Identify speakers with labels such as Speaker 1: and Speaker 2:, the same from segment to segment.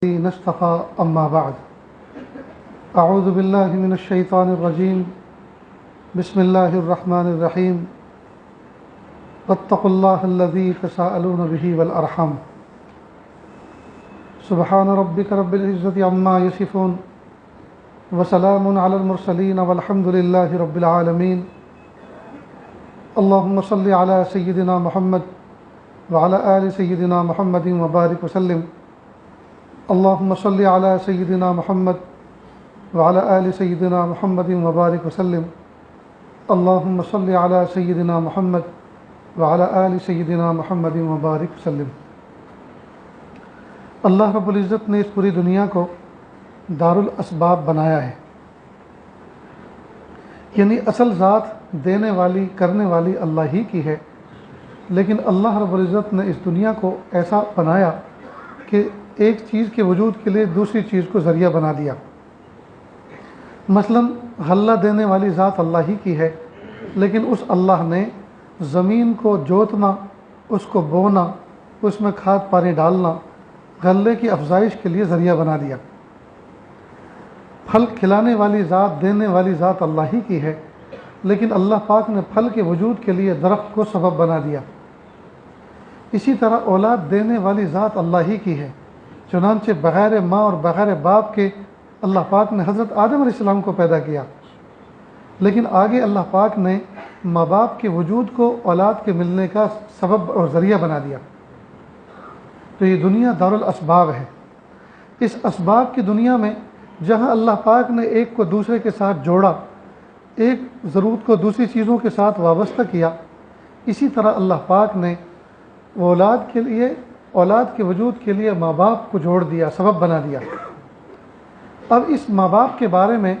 Speaker 1: نصطفى أما بعد أعوذ بالله من الشيطان الرجيم بسم الله الرحمن الرحيم واتقوا الله الذي تساءلون به والأرحام سبحان ربك رب العزة عما يصفون وسلام على المرسلين والحمد لله رب العالمين اللهم صل على سيدنا محمد وعلى آل سيدنا محمد وبارك وسلم اللهم صل على سيدنا محمد وعلى آل سيدنا محمد وبارك وسلم اللهم صل على سيدنا محمد وعلى آل سيدنا محمد وبارك وسلم۔ اللہ رب العزت نے اس پوری دنیا کو دارالاسباب بنایا ہے، یعنی اصل ذات دینے والی کرنے والی اللہ ہی کی ہے، لیکن اللہ رب العزت نے اس دنیا کو ایسا بنایا کہ ایک چیز کے وجود کے لیے دوسری چیز کو ذریعہ بنا دیا۔ مثلا غلہ دینے والی ذات اللہ ہی کی ہے، لیکن اس اللہ نے زمین کو جوتنا، اس کو بونا، اس میں کھاد پانی ڈالنا غلے کی افزائش کے لیے ذریعہ بنا دیا۔ پھل کھلانے والی ذات دینے والی ذات اللہ ہی کی ہے، لیکن اللہ پاک نے پھل کے وجود کے لیے درخت کو سبب بنا دیا۔ اسی طرح اولاد دینے والی ذات اللہ ہی کی ہے، چنانچہ بغیر ماں اور بغیر باپ کے اللہ پاک نے حضرت آدم علیہ السلام کو پیدا کیا، لیکن آگے اللہ پاک نے ماں باپ کے وجود کو اولاد کے ملنے کا سبب اور ذریعہ بنا دیا۔ تو یہ دنیا دارالاسباب ہے۔ اس اسباب کی دنیا میں جہاں اللہ پاک نے ایک کو دوسرے کے ساتھ جوڑا، ایک ضرورت کو دوسری چیزوں کے ساتھ وابستہ کیا، اسی طرح اللہ پاک نے اولاد کے وجود کے لیے ماں باپ کو جوڑ دیا، سبب بنا دیا۔ اب اس ماں باپ کے بارے میں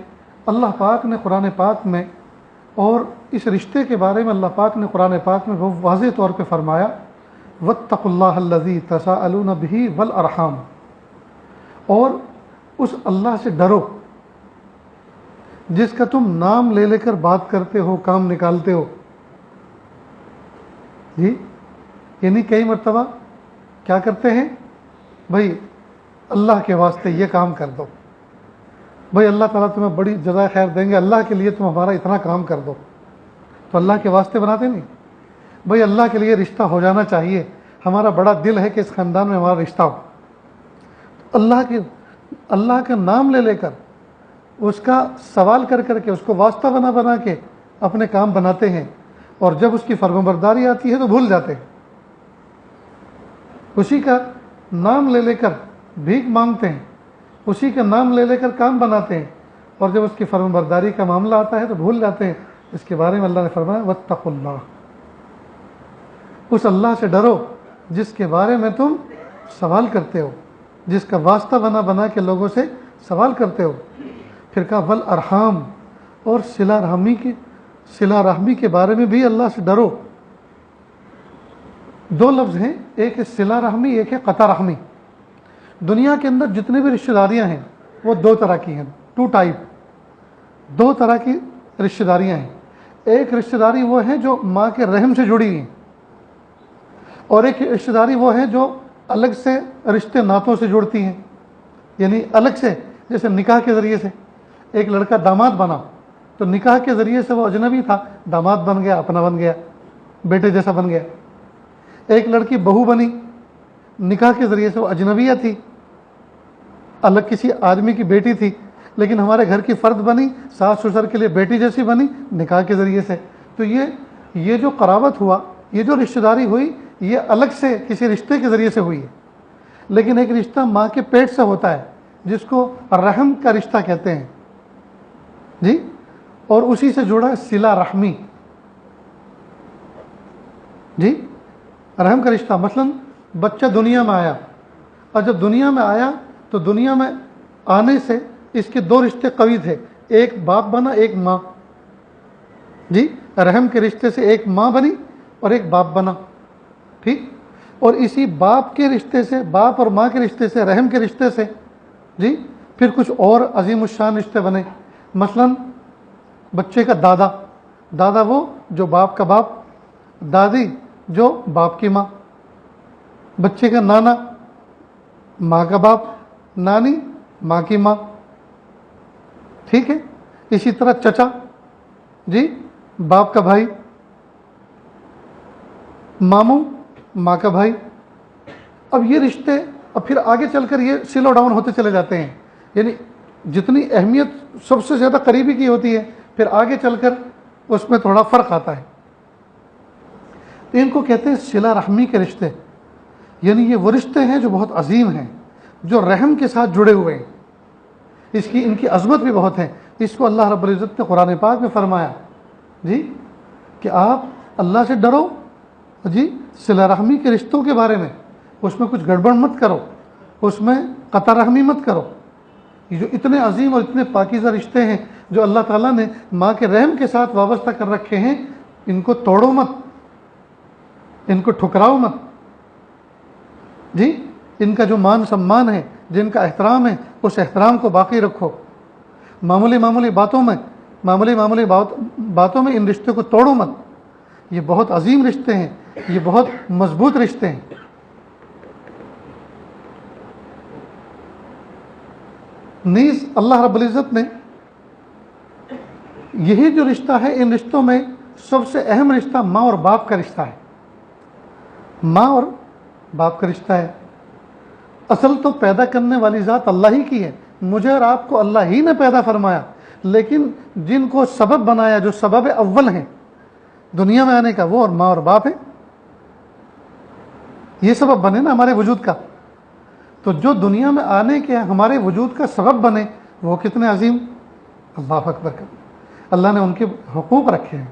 Speaker 1: اللہ پاک نے قرآن پاک میں، اور اس رشتے کے بارے میں اللہ پاک نے قرآن پاک میں بہت واضح طور پہ فرمایا واتقوا اللہ الذی تساءلون بہ والارحام، اور اس اللہ سے ڈرو جس کا تم نام لے لے کر بات کرتے ہو، کام نکالتے ہو۔ جی یعنی کئی مرتبہ کیا کرتے ہیں؟ بھائی اللہ کے واسطے یہ کام کر دو، بھائی اللہ تعالیٰ تمہیں بڑی جزائے خیر دیں گے، اللہ کے لیے تم ہمارا اتنا کام کر دو، تو اللہ کے واسطے بناتے نہیں۔ بھائی اللہ کے لیے رشتہ ہو جانا چاہیے، ہمارا بڑا دل ہے کہ اس خاندان میں ہمارا رشتہ ہو، اللہ کا نام لے لے کر، اس کا سوال کر کر کے، اس کو واسطہ بنا بنا کے اپنے کام بناتے ہیں، اور جب اس کی فرمانبرداری آتی ہے تو بھول جاتے ہیں۔ اسی کا نام لے لے کر بھیک مانگتے ہیں، اسی کا نام لے لے کر کام بناتے ہیں، اور جب اس کی فرمانبرداری کا معاملہ آتا ہے تو بھول جاتے ہیں۔ اس کے بارے میں اللہ نے فرمایا واتقوا اللہ، اس اللہ سے ڈرو جس کے بارے میں تم سوال کرتے ہو، جس کا واسطہ بنا بنا کے لوگوں سے سوال کرتے ہو۔ پھر کہا والارحام، اور صلہ رحمی کے بارے میں بھی اللہ سے ڈرو۔ دو لفظ ہیں، ایک ہے صلہ رحمی، ایک ہے قطع رحمی۔ دنیا کے اندر جتنے بھی رشتہ داریاں ہیں وہ دو طرح کی ہیں، دو طرح کی رشتہ داریاں ہیں۔ ایک رشتہ داری وہ ہیں جو ماں کے رحم سے جڑی ہیں، اور ایک رشتہ داری وہ ہیں جو الگ سے رشتے ناتوں سے جڑتی ہیں، یعنی الگ سے، جیسے نکاح کے ذریعے سے ایک لڑکا داماد بنا تو نکاح کے ذریعے سے وہ اجنبی تھا، داماد بن گیا، اپنا بن گیا، بیٹے جیسا بن گیا۔ ایک لڑکی بہو بنی، نکاح کے ذریعے سے وہ اجنبیہ تھی، الگ کسی آدمی کی بیٹی تھی، لیکن ہمارے گھر کی فرد بنی، ساس سسر کے لیے بیٹی جیسی بنی نکاح کے ذریعے سے۔ تو یہ جو قرابت ہوا، یہ جو رشتہ داری ہوئی، یہ الگ سے کسی رشتے کے ذریعے سے ہوئی ہے۔ لیکن ایک رشتہ ماں کے پیٹ سے ہوتا ہے جس کو رحم کا رشتہ کہتے ہیں، جی، اور اسی سے جڑا ہے صلہ رحمی، جی، رحم کا رشتہ۔ مثلا بچہ دنیا میں آیا، اور جب دنیا میں آیا تو دنیا میں آنے سے اس کے دو رشتے قوی تھے، ایک باپ بنا، ایک ماں، جی، رحم کے رشتے سے ایک ماں بنی اور ایک باپ بنا، ٹھیک، اور اسی باپ کے رشتے سے، باپ اور ماں کے رشتے سے، رحم کے رشتے سے، جی، پھر کچھ اور عظیم الشان رشتے بنے۔ مثلا بچے کا دادا وہ جو باپ کا باپ، دادی جو باپ کی ماں، بچے کا نانا ماں کا باپ، نانی ماں کی ماں، ٹھیک ہے. اسی طرح چچا جی باپ کا بھائی، ماموں ماں کا بھائی. اب یہ رشتے اب پھر آگے چل کر یہ سلو ڈاؤن ہوتے چلے جاتے ہیں، یعنی جتنی اہمیت سب سے زیادہ قریبی کی ہوتی ہے پھر آگے چل کر اس میں تھوڑا فرق آتا ہے. ان کو کہتے ہیں صلہ رحمی کے رشتے، یعنی یہ وہ رشتے ہیں جو بہت عظیم ہیں، جو رحم کے ساتھ جڑے ہوئے ہیں. ان کی عظمت بھی بہت ہے. اس کو اللہ رب العزت نے قرآن پاک میں فرمایا جی کہ آپ اللہ سے ڈرو جی صلہ رحمی کے رشتوں کے بارے میں، اس میں کچھ گڑبڑ مت کرو، اس میں قطع رحمی مت کرو. یہ جو اتنے عظیم اور اتنے پاکیزہ رشتے ہیں جو اللہ تعالیٰ نے ماں کے رحم کے ساتھ وابستہ کر رکھے ہیں، ان کو توڑو مت، ان کو ٹھکراؤ مت جی. ان کا جو مان سمان ہے، جن کا احترام ہے، اس احترام کو باقی رکھو. معمولی باتوں میں ان رشتے کو توڑو مت. یہ بہت عظیم رشتے ہیں، یہ بہت مضبوط رشتے ہیں. نیز اللہ رب العزت نے یہی جو رشتہ ہے، ان رشتوں میں سب سے اہم رشتہ ماں اور باپ کا رشتہ ہے. ماں اور باپ کا رشتہ ہے. اصل تو پیدا کرنے والی ذات اللہ ہی کی ہے. مجھے اور آپ کو اللہ ہی نے پیدا فرمایا، لیکن جن کو سبب بنایا، جو سبب اول ہیں دنیا میں آنے کا، وہ اور ماں اور باپ ہیں. یہ سبب بنے نا ہمارے وجود کا. تو جو دنیا میں آنے کے ہمارے وجود کا سبب بنے وہ کتنے عظیم. اللہ اکبر. اللہ نے ان کے حقوق رکھے ہیں.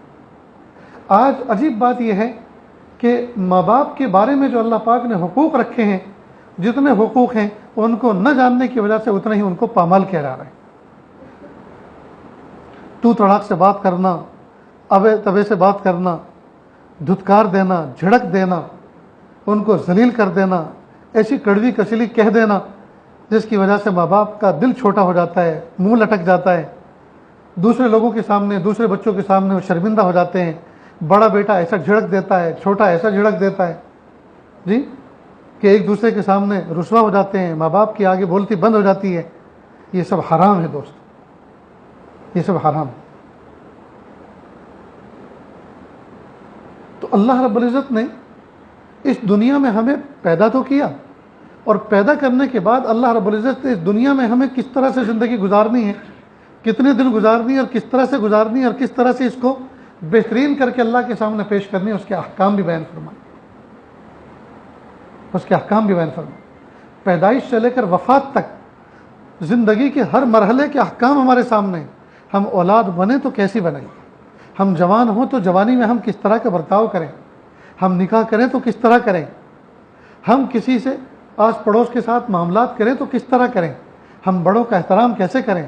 Speaker 1: آج عجیب بات یہ ہے کہ ماں باپ کے بارے میں جو اللہ پاک نے حقوق رکھے ہیں، جتنے حقوق ہیں ان کو نہ جاننے کی وجہ سے اتنا ہی ان کو پامال کیا جا رہا ہے. تو تڑاک سے بات کرنا، ابے تبے سے بات کرنا، دھتکار دینا، جھڑک دینا، ان کو ذلیل کر دینا، ایسی کڑوی کسلی کہہ دینا جس کی وجہ سے ماں باپ کا دل چھوٹا ہو جاتا ہے، منہ لٹک جاتا ہے. دوسرے لوگوں کے سامنے، دوسرے بچوں کے سامنے وہ شرمندہ ہو جاتے ہیں. بڑا بیٹا ایسا جھڑک دیتا ہے، چھوٹا ایسا جھڑک دیتا ہے جی کہ ایک دوسرے کے سامنے رسوا ہو جاتے ہیں. ماں باپ کی آگے بولتی بند ہو جاتی ہے. یہ سب حرام ہے دوست، یہ سب حرام ہے. تو اللہ رب العزت نے اس دنیا میں ہمیں پیدا تو کیا، اور پیدا کرنے کے بعد اللہ رب العزت نے اس دنیا میں ہمیں کس طرح سے زندگی گزارنی ہے، کتنے دن گزارنی ہے، اور کس طرح سے گزارنی ہے، اور کس طرح سے اس کو بہترین کر کے اللہ کے سامنے پیش کرنی ہے، اس کے احکام بھی بیان فرمائے. اس کے احکام بھی بیان فرمائے. پیدائش سے لے کر وفات تک زندگی کے ہر مرحلے کے احکام ہمارے سامنے. ہم اولاد بنے تو کیسی بنیں، ہم جوان ہوں تو جوانی میں ہم کس طرح کا برتاؤ کریں، ہم نکاح کریں تو کس طرح کریں، ہم کسی سے آس پڑوس کے ساتھ معاملات کریں تو کس طرح کریں، ہم بڑوں کا احترام کیسے کریں،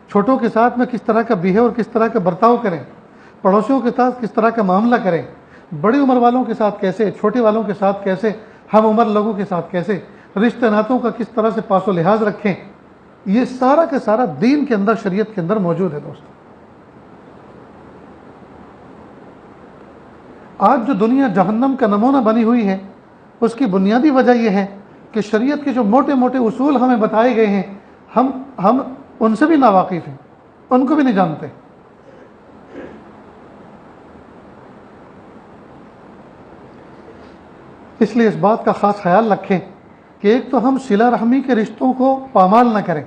Speaker 1: چھوٹوں کے ساتھ میں کس طرح کا بیہیو اور کس طرح کا برتاؤ کریں، پڑوسیوں کے ساتھ کس طرح کا معاملہ کریں، بڑی عمر والوں کے ساتھ کیسے، چھوٹے والوں کے ساتھ کیسے، ہم عمر لوگوں کے ساتھ کیسے، رشتہ ناتوں کا کس طرح سے پاس و لحاظ رکھیں. یہ سارا کا سارا دین کے اندر، شریعت کے اندر موجود ہے دوستو. آج جو دنیا جہنم کا نمونہ بنی ہوئی ہے، اس کی بنیادی وجہ یہ ہے کہ شریعت کے جو موٹے موٹے اصول ہمیں بتائے گئے ہیں، ہم ان سے بھی ناواقف ہیں، ان کو بھی نہیں جانتے. اس لیے اس بات کا خاص خیال رکھیں کہ ایک تو ہم صلہ رحمی کے رشتوں کو پامال نہ کریں.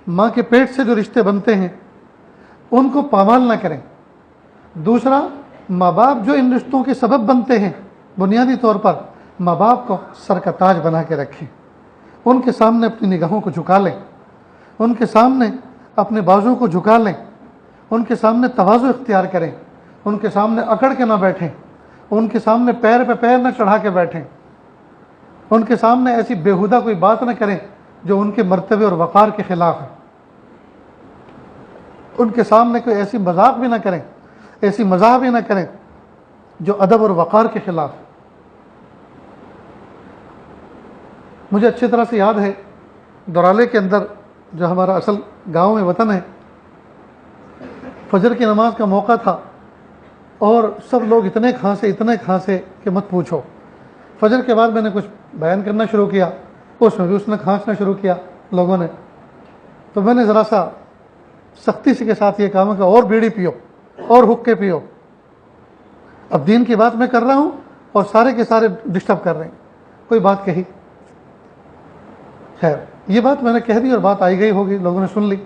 Speaker 1: ماں کے پیٹ سے جو رشتے بنتے ہیں ان کو پامال نہ کریں. دوسرا، ماں باپ جو ان رشتوں کے سبب بنتے ہیں، بنیادی طور پر ماں باپ کو سر کا تاج بنا کے رکھیں. ان کے سامنے اپنی نگاہوں کو جھکا لیں، ان کے سامنے اپنے بازو کو جھکا لیں، ان کے سامنے تواضع اختیار کریں، ان کے سامنے اکڑ کے نہ بیٹھیں، ان کے سامنے پیر پہ پیر نہ چڑھا کے بیٹھیں، ان کے سامنے ایسی بیہودہ کوئی بات نہ کریں جو ان کے مرتبے اور وقار کے خلاف ہے. ان کے سامنے کوئی ایسی مذاق بھی نہ کریں، ایسی مزاح بھی نہ کریں جو ادب اور وقار کے خلاف ہے. مجھے اچھی طرح سے یاد ہے، دورالے کے اندر جو ہمارا اصل گاؤں میں وطن ہے، فجر کی نماز کا موقع تھا اور سب لوگ اتنے کھانسے کہ مت پوچھو. فجر کے بعد میں نے کچھ بیان کرنا شروع کیا، اس میں بھی اس نے کھانسنا شروع کیا. لوگوں نے. تو میں نے ذرا سا سختی سے کے ساتھ یہ کہا کہ اور بیڑی پیو اور حقے پیو. اب دین کی بات میں کر رہا ہوں اور سارے کے سارے ڈسٹرب کر رہے ہیں. کوئی بات کہی, خیر یہ بات میں نے کہہ دی اور بات آئی گئی ہوگی, لوگوں نے سن لی.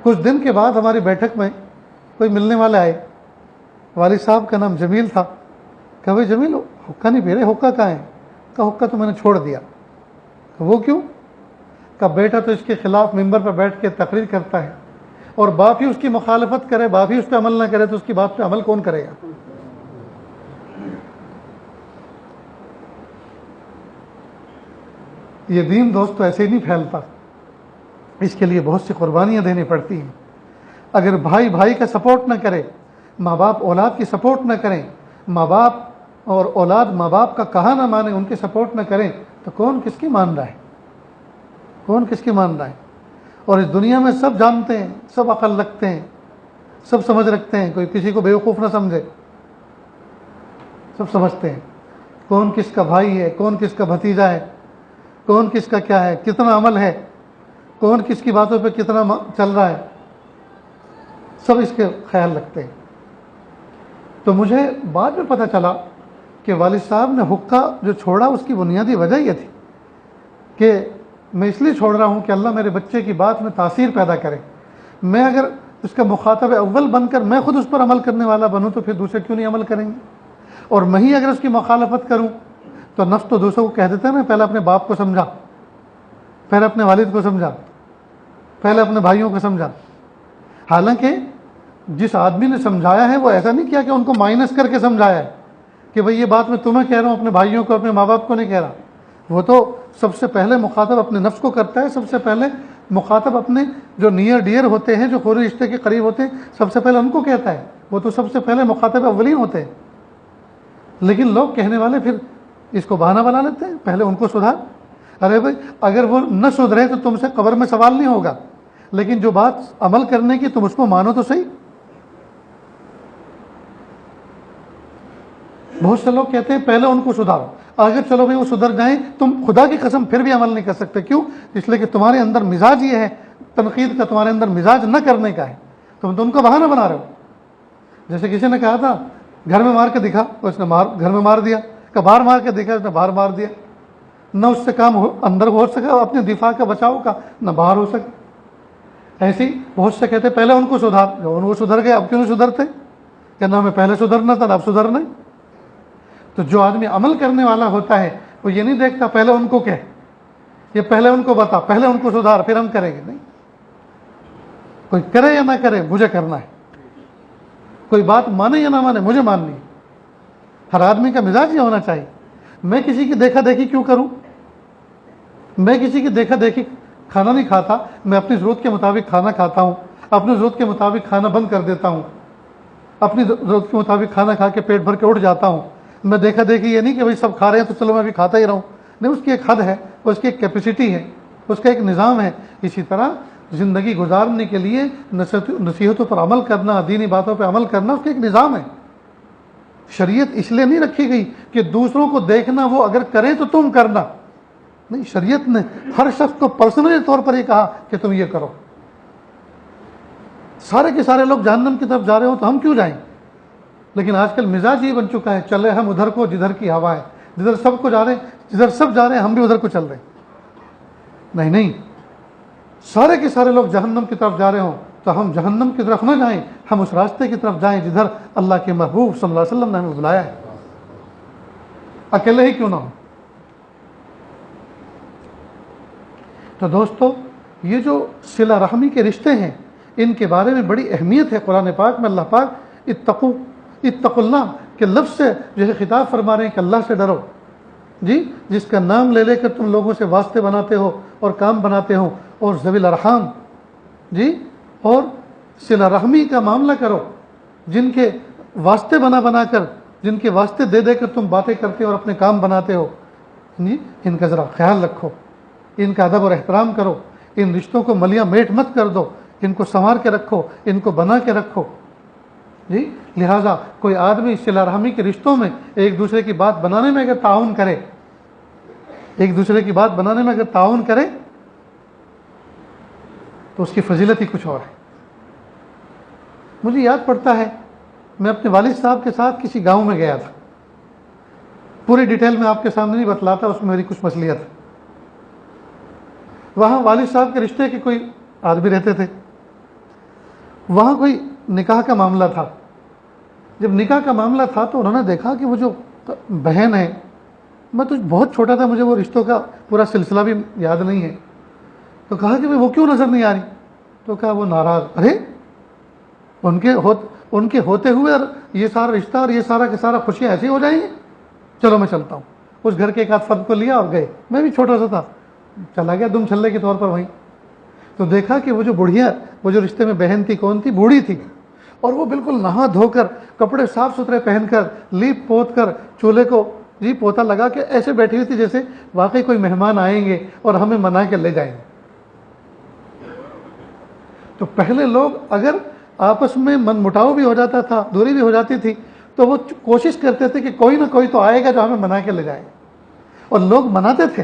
Speaker 1: کچھ دن کے بعد ہماری بیٹھک میں کوئی ملنے والے آئے. والد صاحب کا نام جمیل تھا. کہا بھائی جمیل حقہ نہیں پی رہے, حقہ کہاں ہے؟ کہا حقہ تو میں نے چھوڑ دیا. وہ کیوں؟ کہا بیٹا تو اس کے خلاف ممبر پر بیٹھ کے تقریر کرتا ہے اور باپ ہی اس کی مخالفت کرے, باپ ہی اس پہ عمل نہ کرے تو اس کی بات پہ عمل کون کرے گا؟ یہ دین دوستو ایسے ہی نہیں پھیلتا, اس کے لیے بہت سی قربانیاں دینی پڑتی ہیں. اگر بھائی بھائی کا سپورٹ نہ کرے, ماں باپ اولاد کی سپورٹ نہ کریں, ماں باپ اور اولاد ماں باپ کا کہا نہ مانیں, ان کی سپورٹ نہ کریں, تو کون کس کی مان رہا ہے؟ کون کس کی مان رہا ہے؟ اور اس دنیا میں سب جانتے ہیں, سب عقل رکھتے ہیں, سب سمجھ رکھتے ہیں, کوئی کسی کو بیوقوف نہ سمجھے. سب سمجھتے ہیں کون کس کا بھائی ہے, کون کس کا بھتیجا ہے, کون کس کا کیا ہے, کتنا عمل ہے, کون کس کی باتوں پہ کتنا چل رہا ہے, سب اس کے خیال رکھتے ہیں. تو مجھے بعد میں پتہ چلا کہ والد صاحب نے حقہ جو چھوڑا اس کی بنیادی وجہ یہ تھی کہ میں اس لیے چھوڑ رہا ہوں کہ اللہ میرے بچے کی بات میں تاثیر پیدا کرے. میں اگر اس کا مخاطب اول بن کر میں خود اس پر عمل کرنے والا بنوں تو پھر دوسرے کیوں نہیں عمل کریں گے؟ اور میں ہی اگر اس کی مخالفت کروں تو نفس تو دوسروں کو کہہ دیتا ہے نا, پہلے اپنے باپ کو سمجھا, پہلے اپنے والد کو سمجھا, پہلے اپنے بھائیوں کو سمجھا. حالانکہ جس آدمی نے سمجھایا ہے وہ ایسا نہیں کیا کہ ان کو مائنس کر کے سمجھایا ہے کہ بھئی یہ بات میں تمہیں کہہ رہا ہوں, اپنے بھائیوں کو, اپنے ماں باپ کو نہیں کہہ رہا. وہ تو سب سے پہلے مخاطب اپنے نفس کو کرتا ہے, سب سے پہلے مخاطب اپنے جو نیئر ڈیئر ہوتے ہیں, جو خوری رشتے کے قریب ہوتے ہیں, سب سے پہلے ان کو کہتا ہے. وہ تو سب سے پہلے مخاطب اولین ہوتے ہیں. لیکن لوگ کہنے والے پھر اس کو بہانہ بنا لیتے ہیں, پہلے ان کو سدھار. ارے بھائی اگر وہ نہ سدھرے تو تم سے قبر میں سوال نہیں ہوگا, لیکن جو بات عمل کرنے کی تم اس کو مانو تو صحیح. بہت سے لوگ کہتے ہیں پہلے ان کو سدھارو, اگر چلو بھائی وہ سدھر جائیں, تم خدا کی قسم پھر بھی عمل نہیں کر سکتے. کیوں؟ اس لیے کہ تمہارے اندر مزاج یہ ہے تنقید کا, تمہارے اندر مزاج نہ کرنے کا ہے, تم تو ان کو بہانہ بنا رہے ہو. جیسے کسی نے کہا تھا گھر میں مار کے دکھا, اس نے گھر میں مار دیا, کہ باہر مار کے دکھا, اس نے باہر مار دیا. نہ اس سے کام اندر ہو سکا اپنے دفاع کا, بچاؤ کا, نہ باہر ہو سکا. ایسے ہی بہت سے کہتے پہلے ان کو سدھار, جو وہ سدھر گئے اب کیوں نہیں سدھرتے؟ کہ نہ ہمیں پہلے سدھرنا تھا, اب سدھرنا. تو جو آدمی عمل کرنے والا ہوتا ہے وہ یہ نہیں دیکھتا پہلے ان کو کہے, یہ پہلے ان کو بتا, پہلے ان کو سدھار, پھر ہم کریں گے. نہیں, کوئی کرے یا نہ کرے مجھے کرنا ہے. کوئی بات مانے یا نہ مانے مجھے ماننی ہے. ہر آدمی کا مزاج یہ ہونا چاہیے. میں کسی کی دیکھا دیکھی کیوں کروں؟ میں کسی کی دیکھا دیکھی کھانا نہیں کھاتا, میں اپنی ضرورت کے مطابق کھانا کھاتا ہوں, اپنی ضرورت کے مطابق کھانا بند کر دیتا ہوں, اپنی ضرورت کے مطابق کھانا کھا کے پیٹ بھر کے اٹھ جاتا ہوں. میں دیکھا دیکھی یہ نہیں کہ بھائی سب کھا رہے ہیں تو چلو میں بھی کھاتا ہی رہوں. نہیں, اس کی ایک حد ہے, اس کی ایک کیپیسٹی ہے, اس کا ایک نظام ہے. اسی طرح زندگی گزارنے کے لیے نصیحتوں پر عمل کرنا, دینی باتوں پر عمل کرنا, اس کا ایک نظام ہے. شریعت اس لیے نہیں رکھی گئی کہ دوسروں کو دیکھنا وہ اگر کریں تو تم کرنا. نہیں, شریعت نے ہر شخص کو پرسنلی طور پر یہ کہا کہ تم یہ کرو. سارے کے سارے لوگ جہنم کی طرف جا رہے ہو تو ہم کیوں جائیں؟ لیکن آج کل مزاج یہ بن چکا ہے, چلے ہم ادھر کو جدھر کی ہوا ہے, جدھر سب کو جا رہے ہیں, جدھر سب جا رہے ہیں ہم بھی ادھر کو چل رہے ہیں. نہیں نہیں, سارے کے سارے لوگ جہنم کی طرف جا رہے ہوں تو ہم جہنم کی طرف نہ جائیں, ہم اس راستے کی طرف جائیں جدھر اللہ کے محبوب صلی اللہ علیہ وسلم نے ہمیں بلایا ہے. اکیلے ہی کیوں نہ ہو. تو دوستو, یہ جو صلہ رحمی کے رشتے ہیں ان کے بارے میں بڑی اہمیت ہے. قرآن پاک میں اللہ پاک اتقوا اللہ کے لفظ سے جو ہے خطاب فرما رہے ہیں کہ اللہ سے ڈرو. جی, جس کا نام لے لے کر تم لوگوں سے واسطے بناتے ہو اور کام بناتے ہو, اور ذوی الارحام, جی, اور صلہ رحمی کا معاملہ کرو, جن کے واسطے بنا کر, جن کے واسطے دے دے کر تم باتیں کرتے ہو اور اپنے کام بناتے ہو. جی, ان کا ذرا خیال رکھو, ان کا ادب اور احترام کرو, ان رشتوں کو ملیاں میٹ مت کر دو, ان کو سنوار کے رکھو, ان کو بنا کے رکھو. جی, لہٰذا کوئی آدمی صلہ رحمی کے رشتوں میں ایک دوسرے کی بات بنانے میں اگر تعاون کرے, ایک دوسرے کی بات بنانے میں اگر تعاون کرے تو اس کی فضیلت ہی کچھ اور ہے۔ مجھے یاد پڑتا ہے میں اپنے والد صاحب کے ساتھ کسی گاؤں میں گیا تھا، پوری ڈیٹیل میں آپ کے سامنے نہیں بتلاتا، اس میں میری کچھ مصلیت ہے۔ وہاں والد صاحب کے رشتے کے کوئی آدمی رہتے تھے، وہاں کوئی نکاح کا معاملہ تھا۔ جب نکاح کا معاملہ تھا تو انہوں نے دیکھا کہ وہ جو بہن ہے، میں تو بہت چھوٹا تھا، مجھے وہ رشتوں کا پورا سلسلہ بھی یاد نہیں ہے، تو کہا کہ وہ کیوں نظر نہیں آ رہی؟ تو کہا وہ ناراض۔ ارے ان کے ہوتے ہوئے اور یہ سارا رشتہ اور یہ سارا کے سارا خوشیاں ایسی ہو جائیں گی؟ چلو میں چلتا ہوں۔ اس گھر کے ایک آدھ فرد کو لیا اور گئے، میں بھی چھوٹا سا تھا، چلا گیا دم چھلے کے طور پر وہیں۔ تو دیکھا کہ وہ جو بڑھیا، وہ جو رشتے میں بہن تھی، کون تھی؟ بوڑھی تھی، اور وہ بالکل نہا دھو کر، کپڑے صاف ستھرے پہن کر، لیپ پوت کر، چولہے کو پوتا لگا کے ایسے بیٹھی ہوئی تھی جیسے واقعی کوئی مہمان آئیں گے اور ہمیں منا کے لے جائیں گے۔ تو پہلے لوگ اگر آپس میں من مٹاؤ بھی ہو جاتا تھا، دوری بھی ہو جاتی تھی، تو وہ کوشش کرتے تھے کہ کوئی نہ کوئی تو آئے گا جو ہمیں منا کے لے جائے، اور لوگ مناتے تھے۔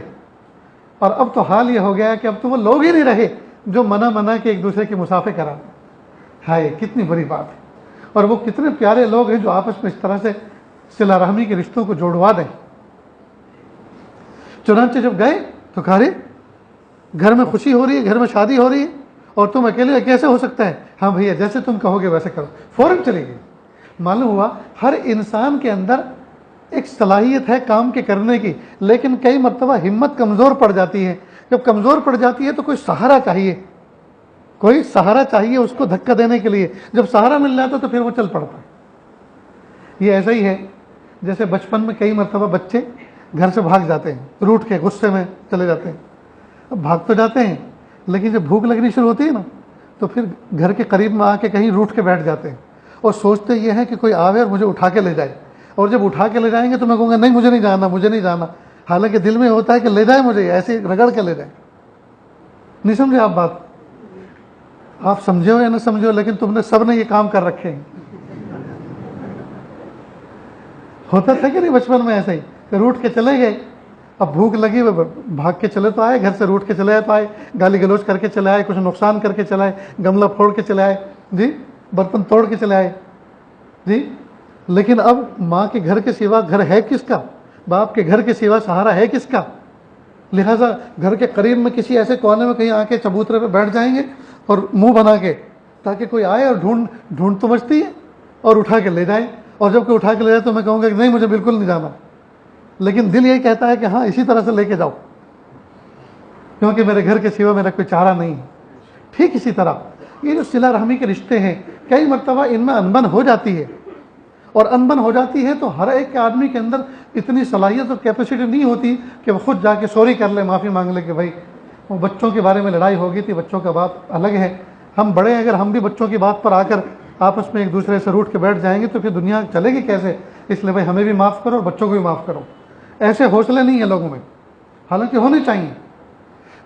Speaker 1: اور اب تو حال یہ ہو گیا کہ اب تو وہ لوگ ہی نہیں رہے جو منا کے ایک دوسرے کے مسافے کرائیں۔ ہائے کتنی بری بات ہے، اور وہ کتنے پیارے لوگ ہیں جو آپس میں اس طرح سے صلہ رحمی کے رشتوں کو جوڑوا دیں۔ چنانچہ جب گئے تو کہا رے گھر میں خوشی ہو رہی ہے، گھر میں شادی ہو رہی ہے، اور تم اکیلے کیسے ہو سکتا ہے؟ ہاں بھیا جیسے تم کہو گے ویسے کرو، فوراً چلے گئے۔ معلوم ہوا ہر انسان کے اندر ایک صلاحیت ہے کام کے کرنے کی، لیکن کئی مرتبہ ہمت کمزور پڑ جاتی ہے۔ جب کمزور پڑ جاتی ہے تو کوئی سہارا چاہیے، کوئی سہارا چاہیے اس کو دھکا دینے کے لیے۔ جب سہارا مل جاتا تو پھر وہ چل پڑتا ہے۔ یہ ایسا ہی ہے جیسے بچپن میں کئی مرتبہ بچے گھر سے بھاگ جاتے ہیں، روٹ کے غصے میں چلے جاتے ہیں۔ اب بھاگ تو جاتے ہیں، لیکن جب بھوک لگنی شروع ہوتی ہے نا تو پھر گھر کے قریب میں آ کے کہیں روٹ کے بیٹھ جاتے ہیں، اور سوچتے یہ ہیں کہ کوئی آوے اور مجھے اٹھا کے لے جائے، اور جب اٹھا کے لے جائیں گے تو میں کہوں گا نہیں مجھے نہیں جانا، مجھے نہیں جانا، حالانکہ دل میں ہوتا ہے کہ لے جائے مجھے، ایسے رگڑ کے لے جائے۔ نہیں سمجھے آپ بات؟ آپ سمجھے ہو یا نہ سمجھے ہو، لیکن تم نے سب نے یہ کام کر رکھے ہیں۔ ہوتا تھا کہ نہیں بچپن میں ایسے ہی کہ روٹ کے چلے گئے، اب بھوک لگی، وہ بھاگ کے چلے تو آئے، گھر سے روٹ کے چلے آئے تو آئے، گالی گلوچ کر کے چلے آئے، کچھ نقصان کر کے چلے آئے، گملہ پھوڑ کے چلے آئے، جی برتن توڑ کے چلے آئے، جی۔ لیکن اب ماں کے گھر کے سوا گھر ہے کس کا؟ باپ کے گھر کے سوا سہارا ہے کس کا؟ لہٰذا گھر کے قریب میں کسی ایسے کونے میں کہیں آ کے چبوترے پہ بیٹھ جائیں گے اور منہ بنا کے، تاکہ کوئی آئے اور ڈھونڈ تو مچتی ہے اور اٹھا کے لے جائے، اور جب کوئی اٹھا کے لے جائے تو میں کہوں گا کہ نہیں مجھے بالکل نہیں جانا، لیکن دل یہی کہتا ہے کہ ہاں اسی طرح سے لے کے جاؤ، کیونکہ میرے گھر کے سوا میرا کوئی چارہ نہیں ہے۔ ٹھیک اسی طرح یہ جو صلہ رحمی کے رشتے ہیں، کئی مرتبہ ان میں انبن ہو جاتی ہے، اور انبن ہو جاتی ہے تو ہر ایک آدمی کے اندر اتنی صلاحیت اور کیپیسٹی نہیں ہوتی کہ وہ خود جا کے سوری کر لے، معافی مانگ لے کہ بھائی وہ بچوں کے بارے میں لڑائی ہو گئی تھی، بچوں کا بات الگ ہے، ہم بڑے ہیں، اگر ہم بھی بچوں کی بات پر آ کر آپس میں ایک دوسرے سے روٹ کے بیٹھ جائیں گے تو پھر دنیا چلے گی کیسے؟ اس لیے بھائی ہمیں بھی معاف کرو اور بچوں کو بھی معاف کرو۔ ایسے حوصلے نہیں ہیں لوگوں میں، حالانکہ ہونے چاہیے۔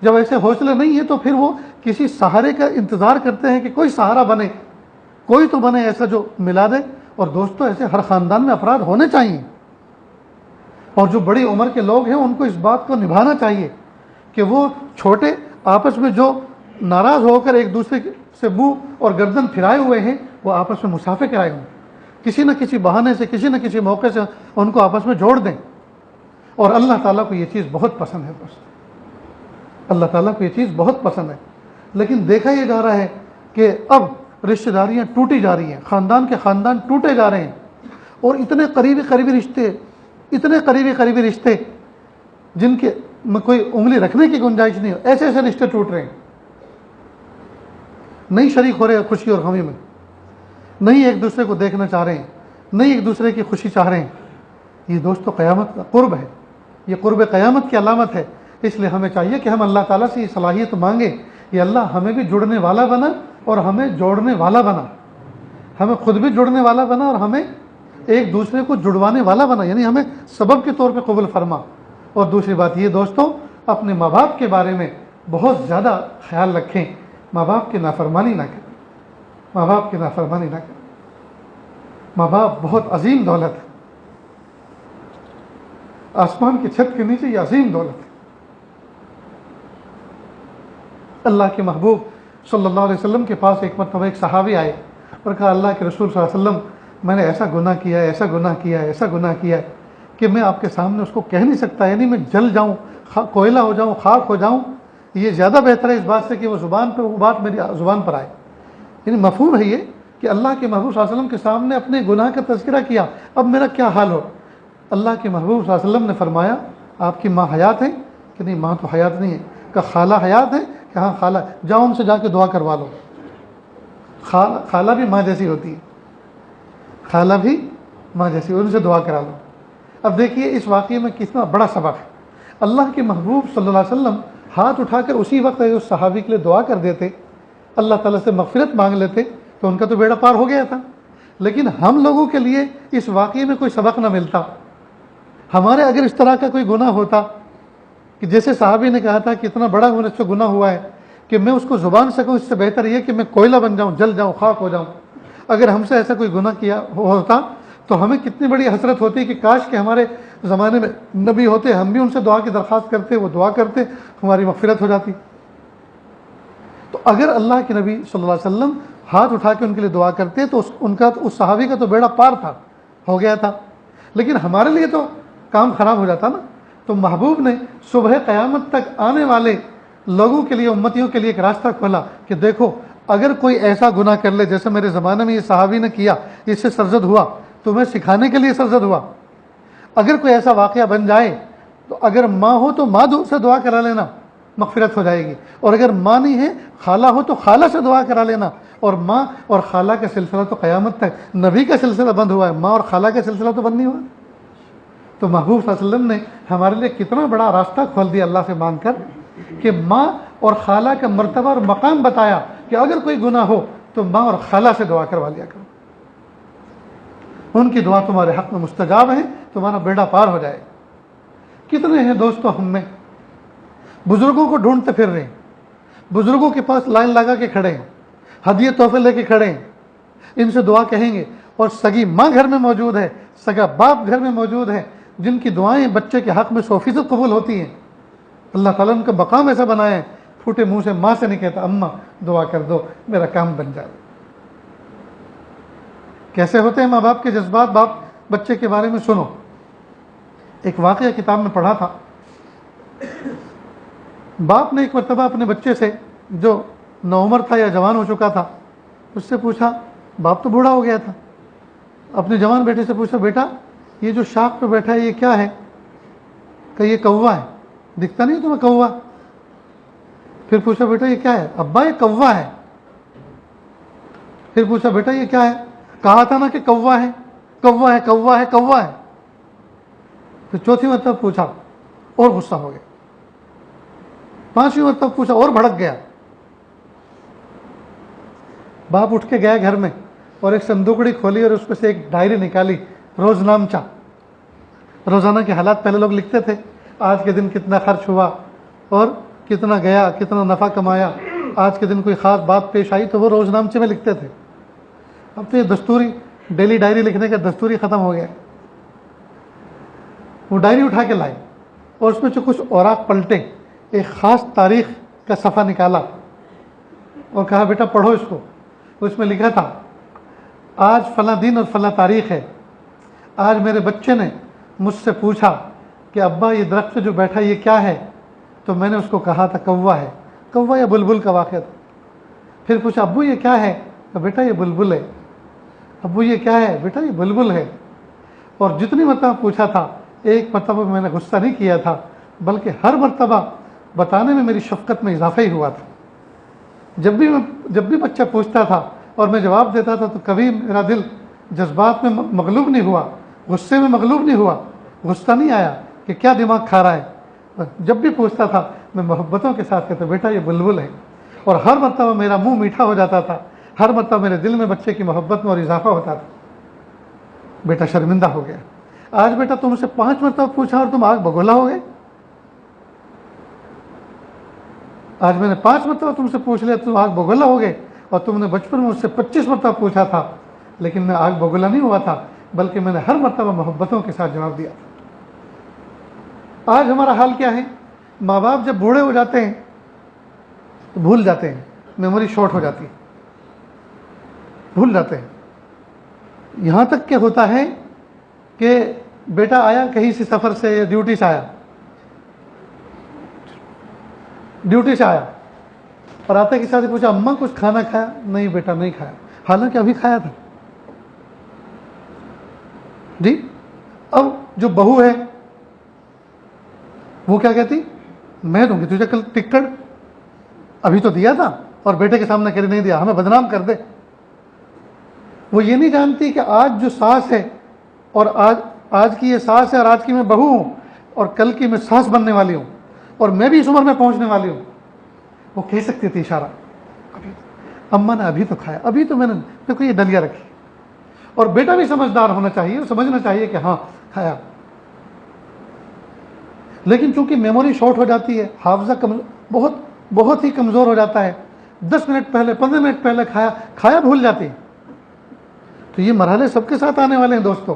Speaker 1: جب ایسے حوصلے نہیں ہیں تو پھر وہ کسی سہارے کا انتظار کرتے ہیں کہ کوئی سہارا بنے، کوئی تو بنے ایسا جو ملا دے۔ اور دوستو ایسے ہر خاندان میں افراد ہونے چاہیے، اور جو بڑی عمر کے لوگ ہیں ان کو اس بات کو نبھانا چاہیے کہ وہ چھوٹے آپس میں جو ناراض ہو کر ایک دوسرے سے منہ اور گردن پھرائے ہوئے ہیں وہ آپس میں مسافے کرائے ہوں، کسی نہ کسی بہانے سے، کسی نہ کسی موقع سے ان کو آپس میں جوڑ دیں۔ اور اللہ تعالیٰ کو یہ چیز بہت پسند ہے دوست، اللہ تعالیٰ کو یہ چیز بہت پسند ہے۔ لیکن دیکھا یہ جا رہا ہے کہ اب رشتہ داریاں ٹوٹی جا رہی ہیں، خاندان کے خاندان ٹوٹے جا رہے ہیں، اور اتنے قریبی رشتے، اتنے قریبی رشتے جن کے میں کوئی انگلی رکھنے کی گنجائش نہیں ہو، ایسے ایسے رشتے ٹوٹ رہے ہیں، نہیں شریک ہو رہے خوشی اور غمی میں، نہیں ایک دوسرے کو دیکھنا چاہ رہے ہیں، نہیں ایک دوسرے کی خوشی چاہ رہے ہیں۔ یہ دوستو قیامت کا قرب ہے، یہ قرب قیامت کی علامت ہے۔ اس لیے ہمیں چاہیے کہ ہم اللہ تعالیٰ سے یہ صلاحیت مانگیں، یہ اللہ ہمیں بھی جڑنے والا بنا اور ہمیں جوڑنے والا بنا، ہمیں خود بھی جڑنے والا بنا اور ہمیں ایک دوسرے کو جڑوانے والا بنا، یعنی ہمیں سبب کے طور پہ قبول فرما۔ اور دوسری بات یہ دوستو، اپنے ماں باپ کے بارے میں بہت زیادہ خیال رکھیں، ماں باپ کی نافرمانی نہ کریں، ماں باپ کی نافرمانی نہ کریں۔ ماں باپ بہت عظیم دولت ہے، آسمان کی چھت کے نیچے یہ عظیم دولت ہے۔ اللہ کے محبوب صلی اللہ علیہ وسلم کے پاس ایک مرتبہ ایک صحابی آئے اور کہا اللہ کے رسول صلی اللہ علیہ وسلم میں نے ایسا گناہ کیا ہے، ایسا گناہ کیا ہے، ایسا گناہ کیا ہے کہ میں آپ کے سامنے اس کو کہہ نہیں سکتا، یعنی میں جل جاؤں، کوئلہ ہو جاؤں، خاک ہو جاؤں، یہ زیادہ بہتر ہے اس بات سے کہ وہ بات میری زبان پر آئے۔ یعنی مفہوم ہے یہ کہ اللہ کے محبوب صلی اللہ علیہ وسلم کے سامنے اپنے گناہ کا تذکرہ کیا، اب میرا کیا حال ہو۔ اللہ کے محبوب صلی اللہ علیہ وسلم نے فرمایا آپ کی ماں حیات ہے کہ نہیں؟ ماں تو حیات نہیں ہے۔ کہ خالہ حیات ہے کہ ہاں خالہ، جاؤ ان سے جا کے دعا کروا لو۔ خالہ بھی ماں جیسی ہوتی ہے، خالہ بھی ماں جیسی، ان سے دعا کرا لو۔ اب دیکھیے اس واقعے میں کتنا بڑا سبق ہے۔ اللہ کے محبوب صلی اللہ علیہ وسلم ہاتھ اٹھا کر اسی وقت اس صحابی کے لیے دعا کر دیتے، اللہ تعالیٰ سے مغفرت مانگ لیتے تو ان کا تو بیڑا پار ہو گیا تھا۔ لیکن ہم لوگوں کے لیے اس واقعے میں کوئی سبق نہ ملتا۔ ہمارے اگر اس طرح کا کوئی گناہ ہوتا کہ جیسے صحابی نے کہا تھا کہ اتنا بڑا مجھ سے گناہ ہوا ہے کہ میں اس کو زبان سکوں، اس سے بہتر یہ کہ میں کوئلہ بن جاؤں، جل جاؤں، خاک ہو جاؤں۔ اگر ہم سے ایسا کوئی گناہ کیا ہوتا تو ہمیں کتنی بڑی حسرت ہوتی کہ کاش کہ ہمارے زمانے میں نبی ہوتے، ہم بھی ان سے دعا کی درخواست کرتے، وہ دعا کرتے، ہماری مغفرت ہو جاتی۔ تو اگر اللہ کے نبی صلی اللہ علیہ وسلم ہاتھ اٹھا کے ان کے لیے دعا کرتے تو اس صحابی کا تو بیڑا پار تھا، ہو گیا تھا۔ لیکن ہمارے لیے تو کام خراب ہو جاتا نا۔ تو محبوب نے صبح قیامت تک آنے والے لوگوں کے لیے، امتیوں کے لیے ایک راستہ کھولا کہ دیکھو اگر کوئی ایسا گناہ کر لے جیسے میرے زمانے میں یہ صحابی نے کیا، اس سے سرزد ہوا، تمہیں سکھانے کے لیے سرزد ہوا۔ اگر کوئی ایسا واقعہ بن جائے تو اگر ماں ہو تو ماں سے دعا کرا لینا، مغفرت ہو جائے گی، اور اگر ماں نہیں ہے، خالہ ہو تو خالہ سے دعا کرا لینا۔ اور ماں اور خالہ کا سلسلہ تو قیامت تک، نبی کا سلسلہ بند ہوا ہے، ماں اور خالہ کا سلسلہ تو بند نہیں ہوا۔ تو محبوب صلی اللہ علیہ وسلم نے ہمارے لیے کتنا بڑا راستہ کھول دیا اللہ سے مانگ کر کہ ماں اور خالہ کا مرتبہ اور مقام بتایا کہ اگر کوئی گناہ ہو تو ماں اور خالہ سے دعا کروا لیا کرو، ان کی دعا تمہارے حق میں مستجاب ہے، تمہارا بیڑا پار ہو جائے۔ کتنے ہیں دوستو ہم میں بزرگوں کو ڈھونڈتے پھر رہے ہیں، بزرگوں کے پاس لائن لگا کے کھڑے ہیں، ہدیے تحفے لے کے کھڑے ہیں، ان سے دعا کہیں گے، اور سگی ماں گھر میں موجود ہے، سگا باپ گھر میں موجود ہے، جن کی دعائیں بچے کے حق میں 100% قبول ہوتی ہیں۔ اللہ تعالیٰ ان کا مقام ایسا بنایا ہے، پھوٹے منہ سے ماں سے نہیں کہتا اماں دعا کر دو میرا کام بن جائے۔ کیسے ہوتے ہیں ماں باپ کے جذبات؟ باپ بچے کے بارے میں سنو، ایک واقعہ کتاب میں پڑھا تھا۔ باپ نے ایک مرتبہ اپنے بچے سے جو نوعمر تھا یا جوان ہو چکا تھا، اس سے پوچھا، باپ تو بوڑھا ہو گیا تھا، اپنے جوان بیٹے سے پوچھا، بیٹا یہ جو شاخ پہ بیٹھا ہے یہ کیا ہے؟ کہ یہ کوا ہے۔ دکھتا نہیں تمہیں کوا؟ پھر پوچھا بیٹا یہ کیا ہے؟ ابا یہ کوا ہے۔ پھر پوچھا بیٹا یہ کیا ہے؟ کہا تھا نا کہ کوا ہے، کوا ہے، کوا ہے، کوا ہے۔ پھر چوتھی مرتبہ پوچھا اور غصہ ہو گیا، پانچویں مرتبہ پوچھا اور بھڑک گیا۔ باپ اٹھ کے گیا گھر میں اور ایک صندوقڑی کھولی اور اس میں سے ایک ڈائری نکالی، روز نامچہ، روزانہ کے حالات پہلے لوگ لکھتے تھے، آج کے دن کتنا خرچ ہوا اور کتنا گیا، کتنا نفع کمایا، آج کے دن کوئی خاص بات پیش آئی تو وہ روز نامچے میں لکھتے تھے۔ اب تو یہ دستوری ڈیلی ڈائری لکھنے کا دستوری ختم ہو گیا۔ وہ ڈائری اٹھا کے لائے اور اس میں سے کچھ اوراق پلٹے، ایک خاص تاریخ کا صفحہ نکالا اور کہا بیٹا پڑھو اس کو۔ اس میں لکھا تھا آج فلاں دن اور فلاں تاریخ ہے، آج میرے بچے نے مجھ سے پوچھا کہ ابا یہ درخت پہ جو بیٹھا یہ کیا ہے؟ تو میں نے اس کو کہا تھا کوا ہے۔ کوا یا بلبل کا واقعہ تھا۔ پھر پوچھا ابو یہ کیا ہے؟ کہ بیٹا یہ بلبل ہے۔ ابو یہ کیا ہے؟ بیٹا یہ بلبل ہے۔ اور جتنی مرتبہ پوچھا تھا، ایک مرتبہ میں نے غصہ نہیں کیا تھا، بلکہ ہر مرتبہ بتانے میں میری شفقت میں اضافہ ہی ہوا تھا۔ جب بھی بچہ پوچھتا تھا اور میں جواب دیتا تھا تو کبھی میرا دل جذبات میں مغلوب نہیں ہوا، غصے میں مغلوب نہیں ہوا، غصہ نہیں آیا کہ کیا دماغ کھا رہا ہے۔ جب بھی پوچھتا تھا میں محبتوں کے ساتھ کہتا بیٹا یہ بلبل ہے، اور ہر مرتبہ میرا منہ میٹھا ہو جاتا تھا، ہر مرتبہ میرے دل میں بچے کی محبت میں اور اضافہ ہوتا تھا۔ بیٹا شرمندہ ہو گیا۔ آج بیٹا تم سے 5 مرتبہ پوچھا اور تم آگ بگولا ہو گئے۔ آج میں نے 5 مرتبہ تم سے پوچھ لیا تم آگ بگولا ہو گئے، اور تم نے بچپن میں مجھ سے 25 مرتبہ پوچھا تھا، لیکن میں آگ بگولا نہیں ہوا تھا، بلکہ میں نے ہر مرتبہ محبتوں کے ساتھ جواب دیا تھا۔ آج ہمارا حال کیا ہے؟ ماں باپ جب بوڑھے ہو جاتے ہیں تو بھول جاتے ہیں میموری شارٹ ہو جاتی ہے، بھول جاتے ہیں. یہاں تک کہ ہوتا ہے کہ بیٹا آیا کہیں سے سفر سے یا ڈیوٹی سے آیا اور آتے کے ساتھ پوچھا اماں کچھ کھانا کھایا؟ نہیں بیٹا نہیں کھایا، حالانکہ ابھی کھایا تھا. جی اب جو بہو ہے وہ کیا کہتی؟ میں دوں گی تجھے کل ٹکٹ، ابھی تو دیا تھا، اور بیٹے کے سامنے کہہ نہیں دیا، ہمیں بدنام کر دے. وہ یہ نہیں جانتی کہ آج جو ساس ہے اور آج کی یہ ساس ہے اور آج کی میں بہو ہوں اور کل کی میں ساس بننے والی ہوں اور میں بھی اس عمر میں پہنچنے والی ہوں. وہ کہہ سکتی تھی اشارہ، اماں نے ابھی تو کھایا، ابھی تو میں نے دیکھو یہ ڈلیا رکھی. اور بیٹا بھی سمجھدار ہونا چاہیے، سمجھنا چاہیے کہ ہاں کھایا. لیکن چونکہ میموری شارٹ ہو جاتی ہے، حافظہ بہت ہی کمزور ہو جاتا ہے، 10 منٹ پہلے 15 منٹ پہلے کھایا بھول جاتی ہے. تو یہ مرحلے سب کے ساتھ آنے والے ہیں دوستو.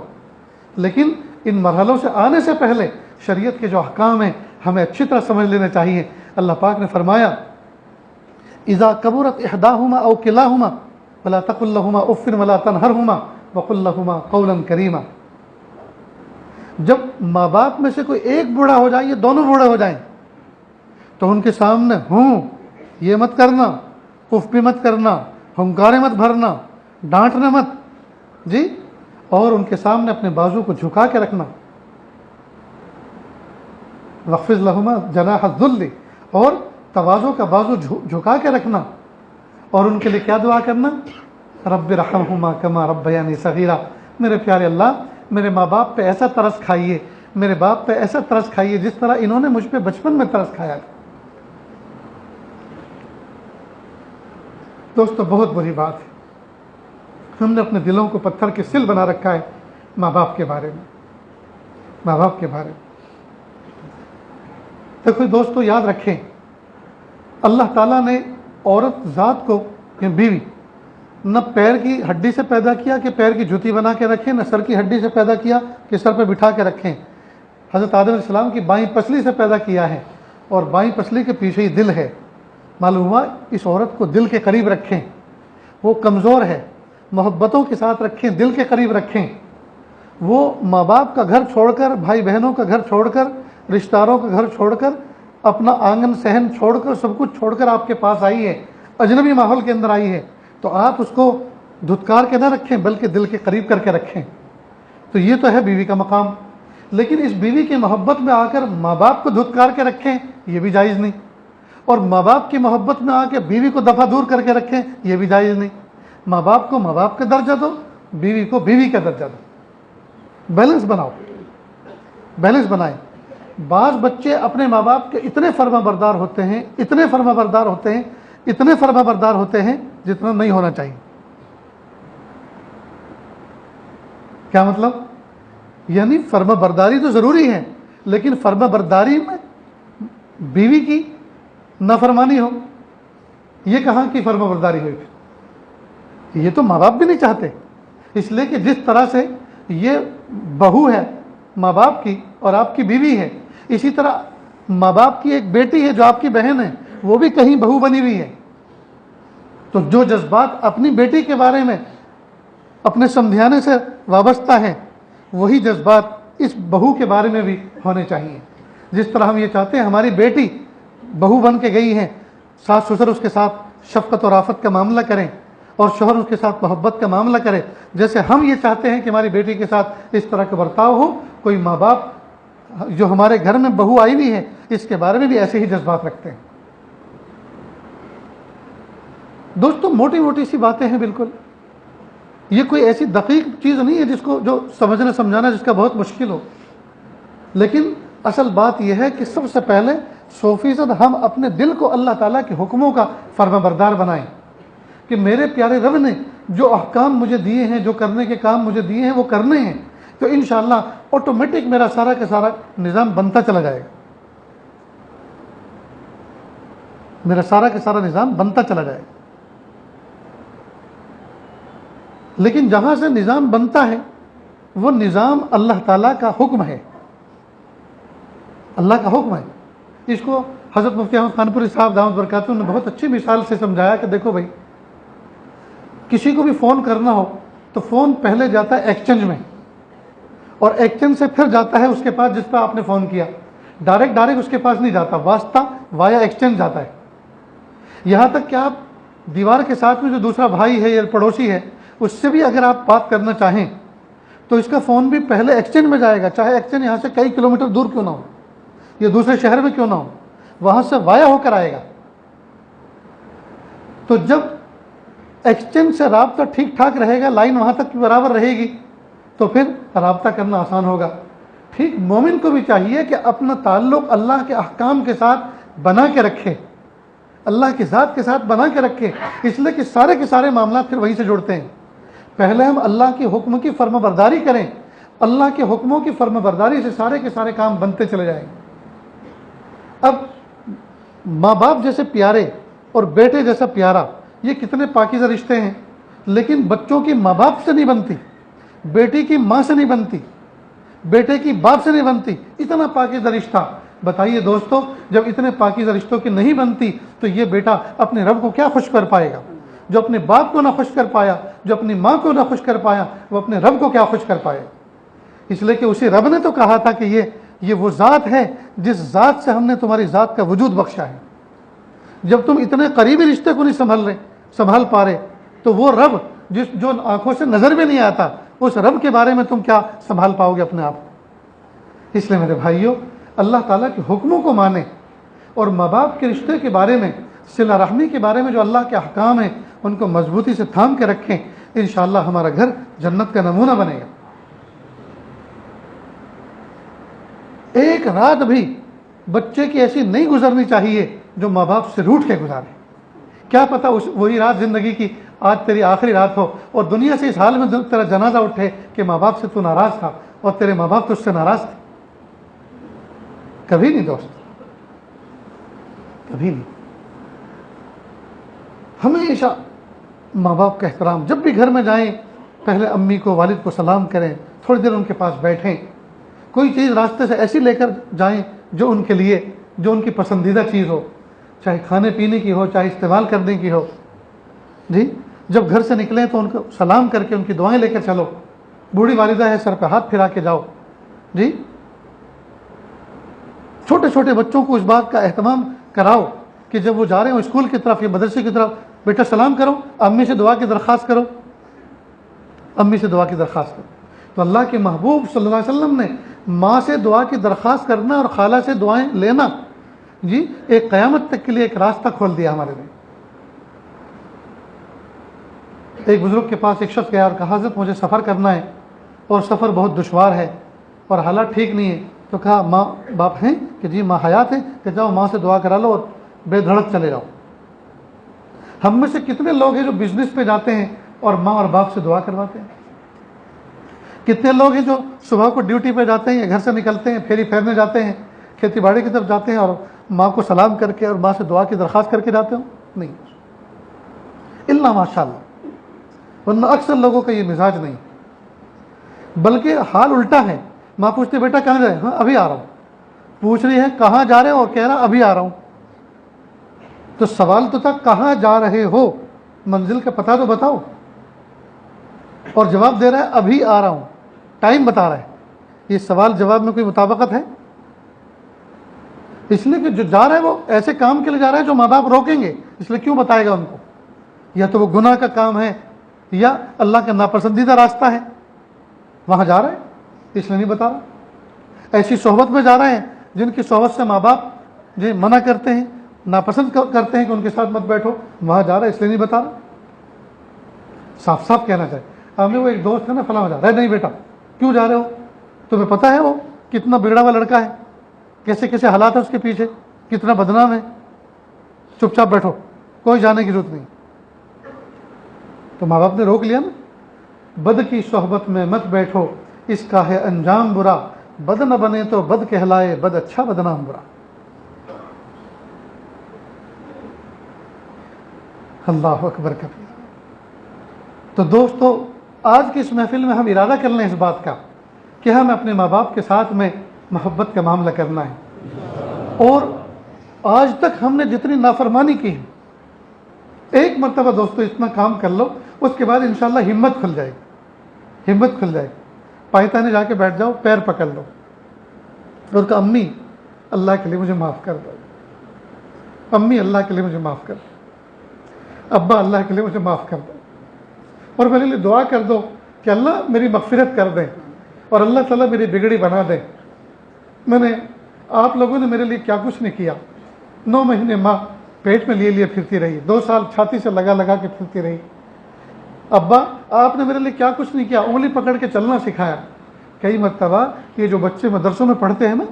Speaker 1: لیکن ان مرحلوں سے آنے سے پہلے شریعت کے جو احکام ہیں ہمیں اچھی طرح سمجھ لینے چاہیے. اللہ پاک نے فرمایا اذا کبرت احداہما او کلاہما فلا تقل لهما اف ولا تنہرہما وقل لهما قولا کریما. جب ماں باپ میں سے کوئی ایک بوڑھا ہو جائے، یہ دونوں بوڑھے ہو جائیں، تو ان کے سامنے یہ مت کرنا، اف بھی مت کرنا، ہنکارے مت بھرنا، ڈانٹنا مت جی، اور ان کے سامنے اپنے بازو کو جھکا کے رکھنا. وخفض لہما جناح الذل، اور تواضع کا بازو جھکا کے رکھنا. اور ان کے لیے کیا دعا کرنا؟ رب ارحمہما کما ربیانی صغیرا. میرے پیارے اللہ، میرے ماں باپ پہ ایسا ترس کھائیے، میرے باپ پہ ایسا ترس کھائیے جس طرح انہوں نے مجھ پہ بچپن میں ترس کھایا تھا. دوستو بہت بری بات ہے، ہم نے اپنے دلوں کو پتھر کے سل بنا رکھا ہے ماں باپ کے بارے میں. دیکھو دوستو یاد رکھیں، اللہ تعالیٰ نے عورت ذات کو بیوی نہ پیر کی ہڈی سے پیدا کیا کہ پیر کی جوتی بنا کے رکھیں، نہ سر کی ہڈی سے پیدا کیا کہ سر پہ بٹھا کے رکھیں. حضرت آدم علیہ السلام کی بائیں پسلی سے پیدا کیا ہے اور بائیں پسلی کے پیچھے ہی دل ہے. معلوم ہوا اس عورت کو دل کے قریب رکھیں، وہ کمزور ہے، محبتوں کے ساتھ رکھیں، دل کے قریب رکھیں. وہ ماں باپ کا گھر چھوڑ کر، بھائی بہنوں کا گھر چھوڑ کر، رشتہ داروں کا گھر چھوڑ کر، اپنا آنگن صحن چھوڑ کر، سب کچھ چھوڑ کر آپ کے پاس آئی ہے، اجنبی ماحول کے اندر آئی ہے. تو آپ اس کو دھتکار کے نہ رکھیں بلکہ دل کے قریب کر کے رکھیں. تو یہ تو ہے بیوی کا مقام. لیکن اس بیوی کی محبت میں آ کر ماں باپ کو دھتکار کے رکھیں، یہ بھی جائز نہیں. اور ماں باپ کی محبت میں آ کے بیوی کو دفعہ دور کر کے رکھیں، یہ بھی جائز نہیں. ماں باپ کو ماں باپ کا درجہ دو، بیوی کو بیوی کا درجہ دو. بیلنس بناؤ، بیلنس بنائیں. بعض بچے اپنے ماں باپ کے اتنے فرما بردار ہوتے ہیں، اتنے فرما بردار ہوتے ہیں جتنا نہیں ہونا چاہیے. کیا مطلب؟ یعنی فرما برداری تو ضروری ہے، لیکن فرما برداری میں بیوی کی نافرمانی ہو، یہ کہاں کی فرما برداری ہوئی؟ یہ تو ماں باپ بھی نہیں چاہتے. اس لیے کہ جس طرح سے یہ بہو ہے ماں باپ کی اور آپ کی بیوی ہے، اسی طرح ماں باپ کی ایک بیٹی ہے جو آپ کی بہن ہے، وہ بھی کہیں بہو بنی ہوئی ہے. تو جو جذبات اپنی بیٹی کے بارے میں اپنے سمجھانے سے وابستہ ہیں، وہی جذبات اس بہو کے بارے میں بھی ہونے چاہیے. جس طرح ہم یہ چاہتے ہیں ہماری بیٹی بہو بن کے گئی ہے، ساس سسر اس کے ساتھ شفقت اور رافت کا معاملہ کریں اور شوہر اس کے ساتھ محبت کا معاملہ کرے، جیسے ہم یہ چاہتے ہیں کہ ہماری بیٹی کے ساتھ اس طرح کا برتاؤ ہو، کوئی ماں باپ جو ہمارے گھر میں بہو آئی ہوئی ہے اس کے بارے میں بھی ایسے ہی جذبات رکھتے ہیں. دوستو موٹی موٹی سی باتیں ہیں بالکل، یہ کوئی ایسی دقیق چیز نہیں ہے جس کو جو سمجھنا سمجھانا جس کا بہت مشکل ہو. لیکن اصل بات یہ ہے کہ سب سے پہلے 100% ہم اپنے دل کو اللہ تعالیٰ کے حکموں کا فرما بردار بنائیں کہ میرے پیارے رب نے جو احکام مجھے دیے ہیں، جو کرنے کے کام مجھے دیے ہیں وہ کرنے ہیں. تو انشاءاللہ آٹومیٹک میرا سارا کا سارا نظام بنتا چلا جائے گا، میرا سارا کا سارا نظام بنتا چلا جائے گا. لیکن جہاں سے نظام بنتا ہے وہ نظام اللہ تعالیٰ کا حکم ہے، اللہ کا حکم ہے. اس کو حضرت مفتی احمد خانپوری صاحب دامت برکاتہ نے بہت اچھی مثال سے سمجھایا کہ دیکھو بھائی، کسی کو بھی فون کرنا ہو تو فون پہلے جاتا ہے ایکسچینج میں، اور ایکسچینج سے پھر جاتا ہے اس کے پاس جس پہ آپ نے فون کیا، ڈائریکٹ اس کے پاس نہیں جاتا، واسطہ وایا ایکسچینج جاتا ہے۔ یہاں تک کہ آپ دیوار کے ساتھ میں جو دوسرا بھائی ہے یا پڑوسی ہے، اس سے بھی اگر آپ بات کرنا چاہیں تو اس کا فون بھی پہلے ایکسچینج میں جائے گا، چاہے ایکسچینج یہاں سے کئی کلومیٹر دور کیوں نہ ہو یا دوسرے شہر میں کیوں نہ ہو، وہاں سے وایا ہو کر آئے گا۔ تو جب ایکسچینج سے رابطہ ٹھیک ٹھاک رہے گا، لائن وہاں تک برابر رہے گی، تو پھر رابطہ کرنا آسان ہوگا۔ ٹھیک مومن کو بھی چاہیے کہ اپنا تعلق اللہ کے احکام کے ساتھ بنا کے رکھے، اللہ کی ذات کے ساتھ بنا کے رکھے، اس لیے کہ سارے کے سارے معاملات پھر وہیں سے جڑتے ہیں۔ پہلے ہم اللہ کے حکم کی فرما برداری کریں، اللہ کے حکموں کی فرما برداری سے سارے کے سارے کام بنتے چلے جائیں گے۔ اب ماں باپ جیسے پیارے اور بیٹے جیسا پیارا، یہ کتنے پاکیزہ رشتے ہیں، لیکن بچوں کی ماں باپ سے نہیں بنتی، بیٹی کی ماں سے نہیں بنتی، بیٹے کی باپ سے نہیں بنتی، اتنا پاکیزہ رشتہ۔ بتائیے دوستو، جب اتنے پاکیزہ رشتوں کی نہیں بنتی تو یہ بیٹا اپنے رب کو کیا خوش کر پائے گا؟ جو اپنے باپ کو نہ خوش کر پایا، جو اپنی ماں کو نہ خوش کر پایا، وہ اپنے رب کو کیا خوش کر پائے؟ اس لیے کہ اسی رب نے تو کہا تھا کہ یہ وہ ذات ہے جس ذات سے ہم نے تمہاری ذات کا وجود بخشا ہے۔ جب تم اتنے قریبی رشتے کو نہیں سنبھال پا رہے، تو وہ رب جو آنکھوں سے نظر بھی نہیں آتا، اس رب کے بارے میں تم کیا سنبھال پاؤ گے اپنے آپ کو؟ اس لیے میرے بھائیوں، اللہ تعالیٰ کے حکموں کو مانیں، اور ماں باپ کے رشتے کے بارے میں، صلہ رحمی کے بارے میں جو اللہ کے احکام ہیں ان کو مضبوطی سے تھام کے رکھیں۔ انشاءاللہ ہمارا گھر جنت کا نمونہ بنے گا۔ ایک رات بھی بچے کی ایسی نہیں گزرنی چاہیے جو ماں باپ سے روٹھ کے گزارے۔ کیا پتہ وہی رات زندگی کی آج تیری آخری رات ہو، اور دنیا سے اس حال میں تیرا جنازہ اٹھے کہ ماں باپ سے تو ناراض تھا اور تیرے ماں باپ تجھ سے ناراض تھے۔ کبھی نہیں دوست، کبھی نہیں۔ ہمیشہ ماں باپ کا احترام، جب بھی گھر میں جائیں پہلے امی کو، والد کو سلام کریں، تھوڑی دیر ان کے پاس بیٹھیں، کوئی چیز راستے سے ایسی لے کر جائیں جو ان کے لیے، جو ان کی پسندیدہ چیز ہو، چاہے کھانے پینے کی ہو، چاہے استعمال کرنے کی ہو۔ جی، جب گھر سے نکلیں تو ان کو سلام کر کے ان کی دعائیں لے کر چلو۔ بوڑھی والدہ ہے، سر پہ ہاتھ پھرا کے جاؤ۔ جی، چھوٹے چھوٹے بچوں کو اس بات کا اہتمام کراؤ کہ جب وہ جا رہے ہوں اسکول کی طرف یا مدرسے کی طرف، بیٹا سلام کرو، امی سے دعا کی درخواست کرو، امی سے دعا کی درخواست کرو۔ تو اللہ کے محبوب صلی اللہ علیہ وسلم نے ماں سے دعا کی درخواست کرنا اور خالہ سے دعائیں لینا، جی، ایک قیامت تک کے لیے ایک راستہ کھول دیا ہمارے لیے۔ ایک بزرگ کے پاس ایک شخص گیا اور کہا، حضرت مجھے سفر کرنا ہے اور سفر بہت دشوار ہے اور حالات ٹھیک نہیں ہے۔ تو کہا، ماں باپ ہیں؟ کہ جی ماں حیات ہے۔ کہ جاؤ ماں سے دعا کرا لو اور بے دھڑک چلے جاؤ۔ ہم میں سے کتنے لوگ ہیں جو بزنس پہ جاتے ہیں اور ماں اور باپ سے دعا کرواتے ہیں؟ کتنے لوگ ہیں جو صبح کو ڈیوٹی پہ جاتے ہیں یا گھر سے نکلتے ہیں، پھیری پھیرنے جاتے ہیں، کھیتی باڑی کی طرف جاتے ہیں اور ماں کو سلام کر کے اور ماں سے دعا کی درخواست کر کے جاتے ہوں؟ نہیں، الا ماشاء اللہ، ورنہ اکثر لوگوں کا یہ مزاج نہیں، بلکہ حال الٹا ہے۔ ماں پوچھتے بیٹا کہاں جائے؟ ہاں ابھی آ رہا ہوں۔ پوچھ رہی ہے کہاں جا رہے ہو اور کہہ رہا ابھی آ رہا ہوں۔ تو سوال تو تھا کہاں جا رہے ہو، منزل کا پتہ تو بتاؤ، اور جواب دے رہا ہے ابھی آ رہا ہوں، ٹائم بتا رہا ہے۔ یہ سوال جواب میں کوئی مطابقت ہے؟ اس لیے کہ جو جا رہا ہے وہ ایسے کام کے لیے جا رہا ہے جو ماں باپ روکیں گے، اس لیے کیوں بتائے گا ان کو؟ یا تو وہ گناہ کا کام ہے یا اللہ کا ناپسندیدہ راستہ ہے، وہاں جا رہا ہے اس لیے نہیں بتا رہا۔ ایسی صحبت میں جا رہے ہیں جن کی صحبت سے ماں باپ جو منع کرتے ہیں، ناپسند کرتے ہیں کہ ان کے ساتھ مت بیٹھو، وہاں جا رہا ہے اس لیے نہیں بتا رہا۔ صاف صاف کہنا چاہیے۔ ہمیں وہ ایک دوست ہے نا فلاں جا رہا ہے، نہیں بیٹا کیوں جا رہے ہو؟ تمہیں پتہ ہے وہ کتنا بگڑا ہوا لڑکا ہے، کیسے کیسے حالات ہیں اس کے پیچھے، کتنا بدنام ہے، چپ چاپ بیٹھو، کوئی جانے کی ضرورت نہیں۔ تو ماں باپ نے روک لیا نا، بد کی صحبت میں مت بیٹھو، اس کا ہے انجام برا، بد نہ بنے تو بد کہلائے، بد اچھا بدنام برا۔ اللہ اکبر کبیر۔ تو دوستو، آج کی اس محفل میں ہم ارادہ کر لیں اس بات کا کہ ہم اپنے ماں باپ کے ساتھ میں محبت کا معاملہ کرنا ہے، اور آج تک ہم نے جتنی نافرمانی کی ہے، ایک مرتبہ دوستو اتنا کام کر لو، اس کے بعد انشاءاللہ ہمت کھل جائے گی، ہمت کھل جائے گی۔ پائتانے جا کے بیٹھ جاؤ، پیر پکڑ لو اور کہا امی اللہ کے لیے مجھے معاف کر دو، امی اللہ کے لیے مجھے معاف کر دو، ابا اللہ کے لیے مجھے معاف کر دو، اور میرے لیے دعا کر دو کہ اللہ میری مغفرت کر دیں اور اللہ تعالیٰ میری بگڑی بنا دیں۔ آپ لوگوں نے میرے لیے کیا کچھ نہیں کیا، 9 مہینے ماں پیٹ میں لیے پھرتی رہی، 2 سال چھاتی سے لگا لگا کے پھرتی رہی، ابا آپ نے میرے لیے کیا کچھ نہیں کیا، انگلی پکڑ کے چلنا سکھایا۔ کئی مرتبہ یہ جو بچے مدرسوں میں پڑھتے ہیں نا،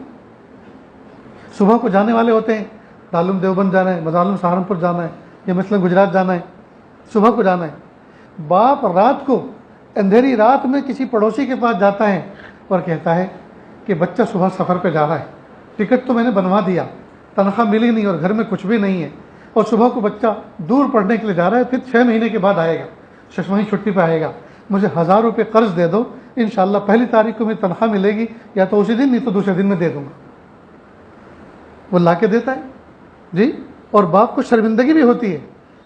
Speaker 1: صبح کو جانے والے ہوتے ہیں، دارالعلوم دیوبند جانا ہے، مدارالعلوم سہارنپور جانا ہے، یا مثلا گجرات جانا ہے، صبح کو جانا ہے، باپ رات کو اندھیری رات میں کسی پڑوسی کے پاس جاتا ہے اور کہتا ہے کہ بچہ صبح سفر پہ جا رہا ہے، ٹکٹ تو میں نے بنوا دیا، تنخواہ ملی نہیں اور گھر میں کچھ بھی نہیں ہے، اور صبح کو بچہ دور پڑھنے کے لیے جا رہا ہے، پھر 6 مہینے کے بعد آئے گا، 6ویں چھٹی پہ آئے گا، مجھے 1000 روپے قرض دے دو، انشاءاللہ پہلی تاریخ کو میری تنخواہ ملے گی، یا تو اسی دن نہیں تو دوسرے دن میں دے دوں گا۔ وہ لا کے دیتا ہے جی، اور باپ کو شرمندگی بھی ہوتی ہے،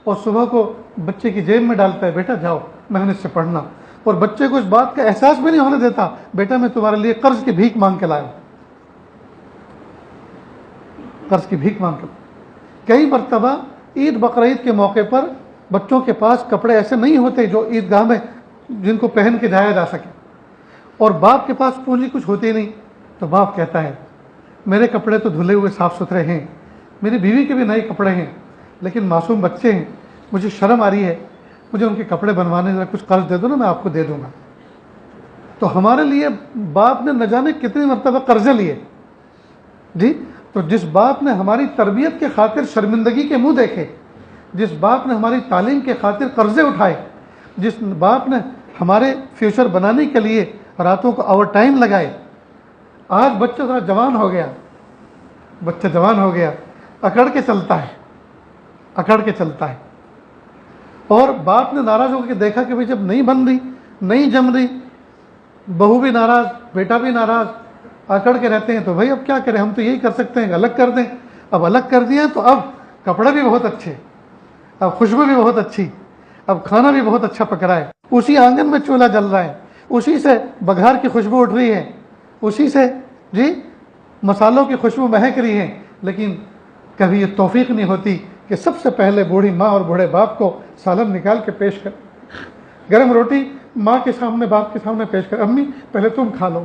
Speaker 1: اور صبح کو بچے کی جیب میں ڈالتا ہے، بیٹا جاؤ محنت سے پڑھنا، اور بچے کو اس بات کا احساس بھی نہیں ہونے دیتا، بیٹا میں تمہارے لیے قرض کی بھیک مانگ کے لایا ہوں، قرض کی بھیک مانگ کے۔ کئی مرتبہ عید بقرعید کے موقع پر بچوں کے پاس کپڑے ایسے نہیں ہوتے جو عیدگاہ میں جن کو پہن کے جایا جا سکے، اور باپ کے پاس پونجی کچھ ہوتی نہیں، تو باپ کہتا ہے میرے کپڑے تو دھلے ہوئے صاف ستھرے ہیں، میری بیوی کے بھی نئے کپڑے ہیں، لیکن معصوم بچے ہیں، مجھے شرم آ رہی ہے، مجھے ان کے کپڑے بنوانے ذرا کچھ قرض دے دو نا، میں آپ کو دے دوں گا۔ تو ہمارے لیے باپ نے نہ جانے کتنی مرتبہ قرضے لیے جی۔ تو جس باپ نے ہماری تربیت کے خاطر شرمندگی کے منہ دیکھے، جس باپ نے ہماری تعلیم کے خاطر قرضے اٹھائے، جس باپ نے ہمارے فیوچر بنانے کے لیے راتوں کو اوور ٹائم لگائے، آج بچہ ذرا جوان ہو گیا، بچہ جوان ہو گیا، اکڑ کے چلتا ہے، اکڑ کے چلتا ہے، اور باپ نے ناراض ہو کے دیکھا کہ بھئی جب نہیں بن رہی، نہیں جم رہی، بہو بھی ناراض، بیٹا بھی ناراض، اکڑ کے رہتے ہیں، تو بھائی اب کیا کریں، ہم تو یہی کر سکتے ہیں کہ الگ کر دیں۔ اب الگ کر دیا تو اب کپڑے بھی بہت اچھے، اب خوشبو بھی بہت اچھی، اب کھانا بھی بہت اچھا پک رہا ہے، اسی آنگن میں چولہا جل رہا ہے، اسی سے بگھار کی خوشبو اٹھ رہی ہے، اسی سے جی مسالوں کی خوشبو مہک رہی ہے، لیکن کبھی یہ توفیق نہیں ہوتی کہ سب سے پہلے بوڑھی ماں اور بوڑھے باپ کو سالن نکال کے پیش کر، گرم روٹی ماں کے سامنے باپ کے سامنے پیش کر، امی پہلے تم کھا لو،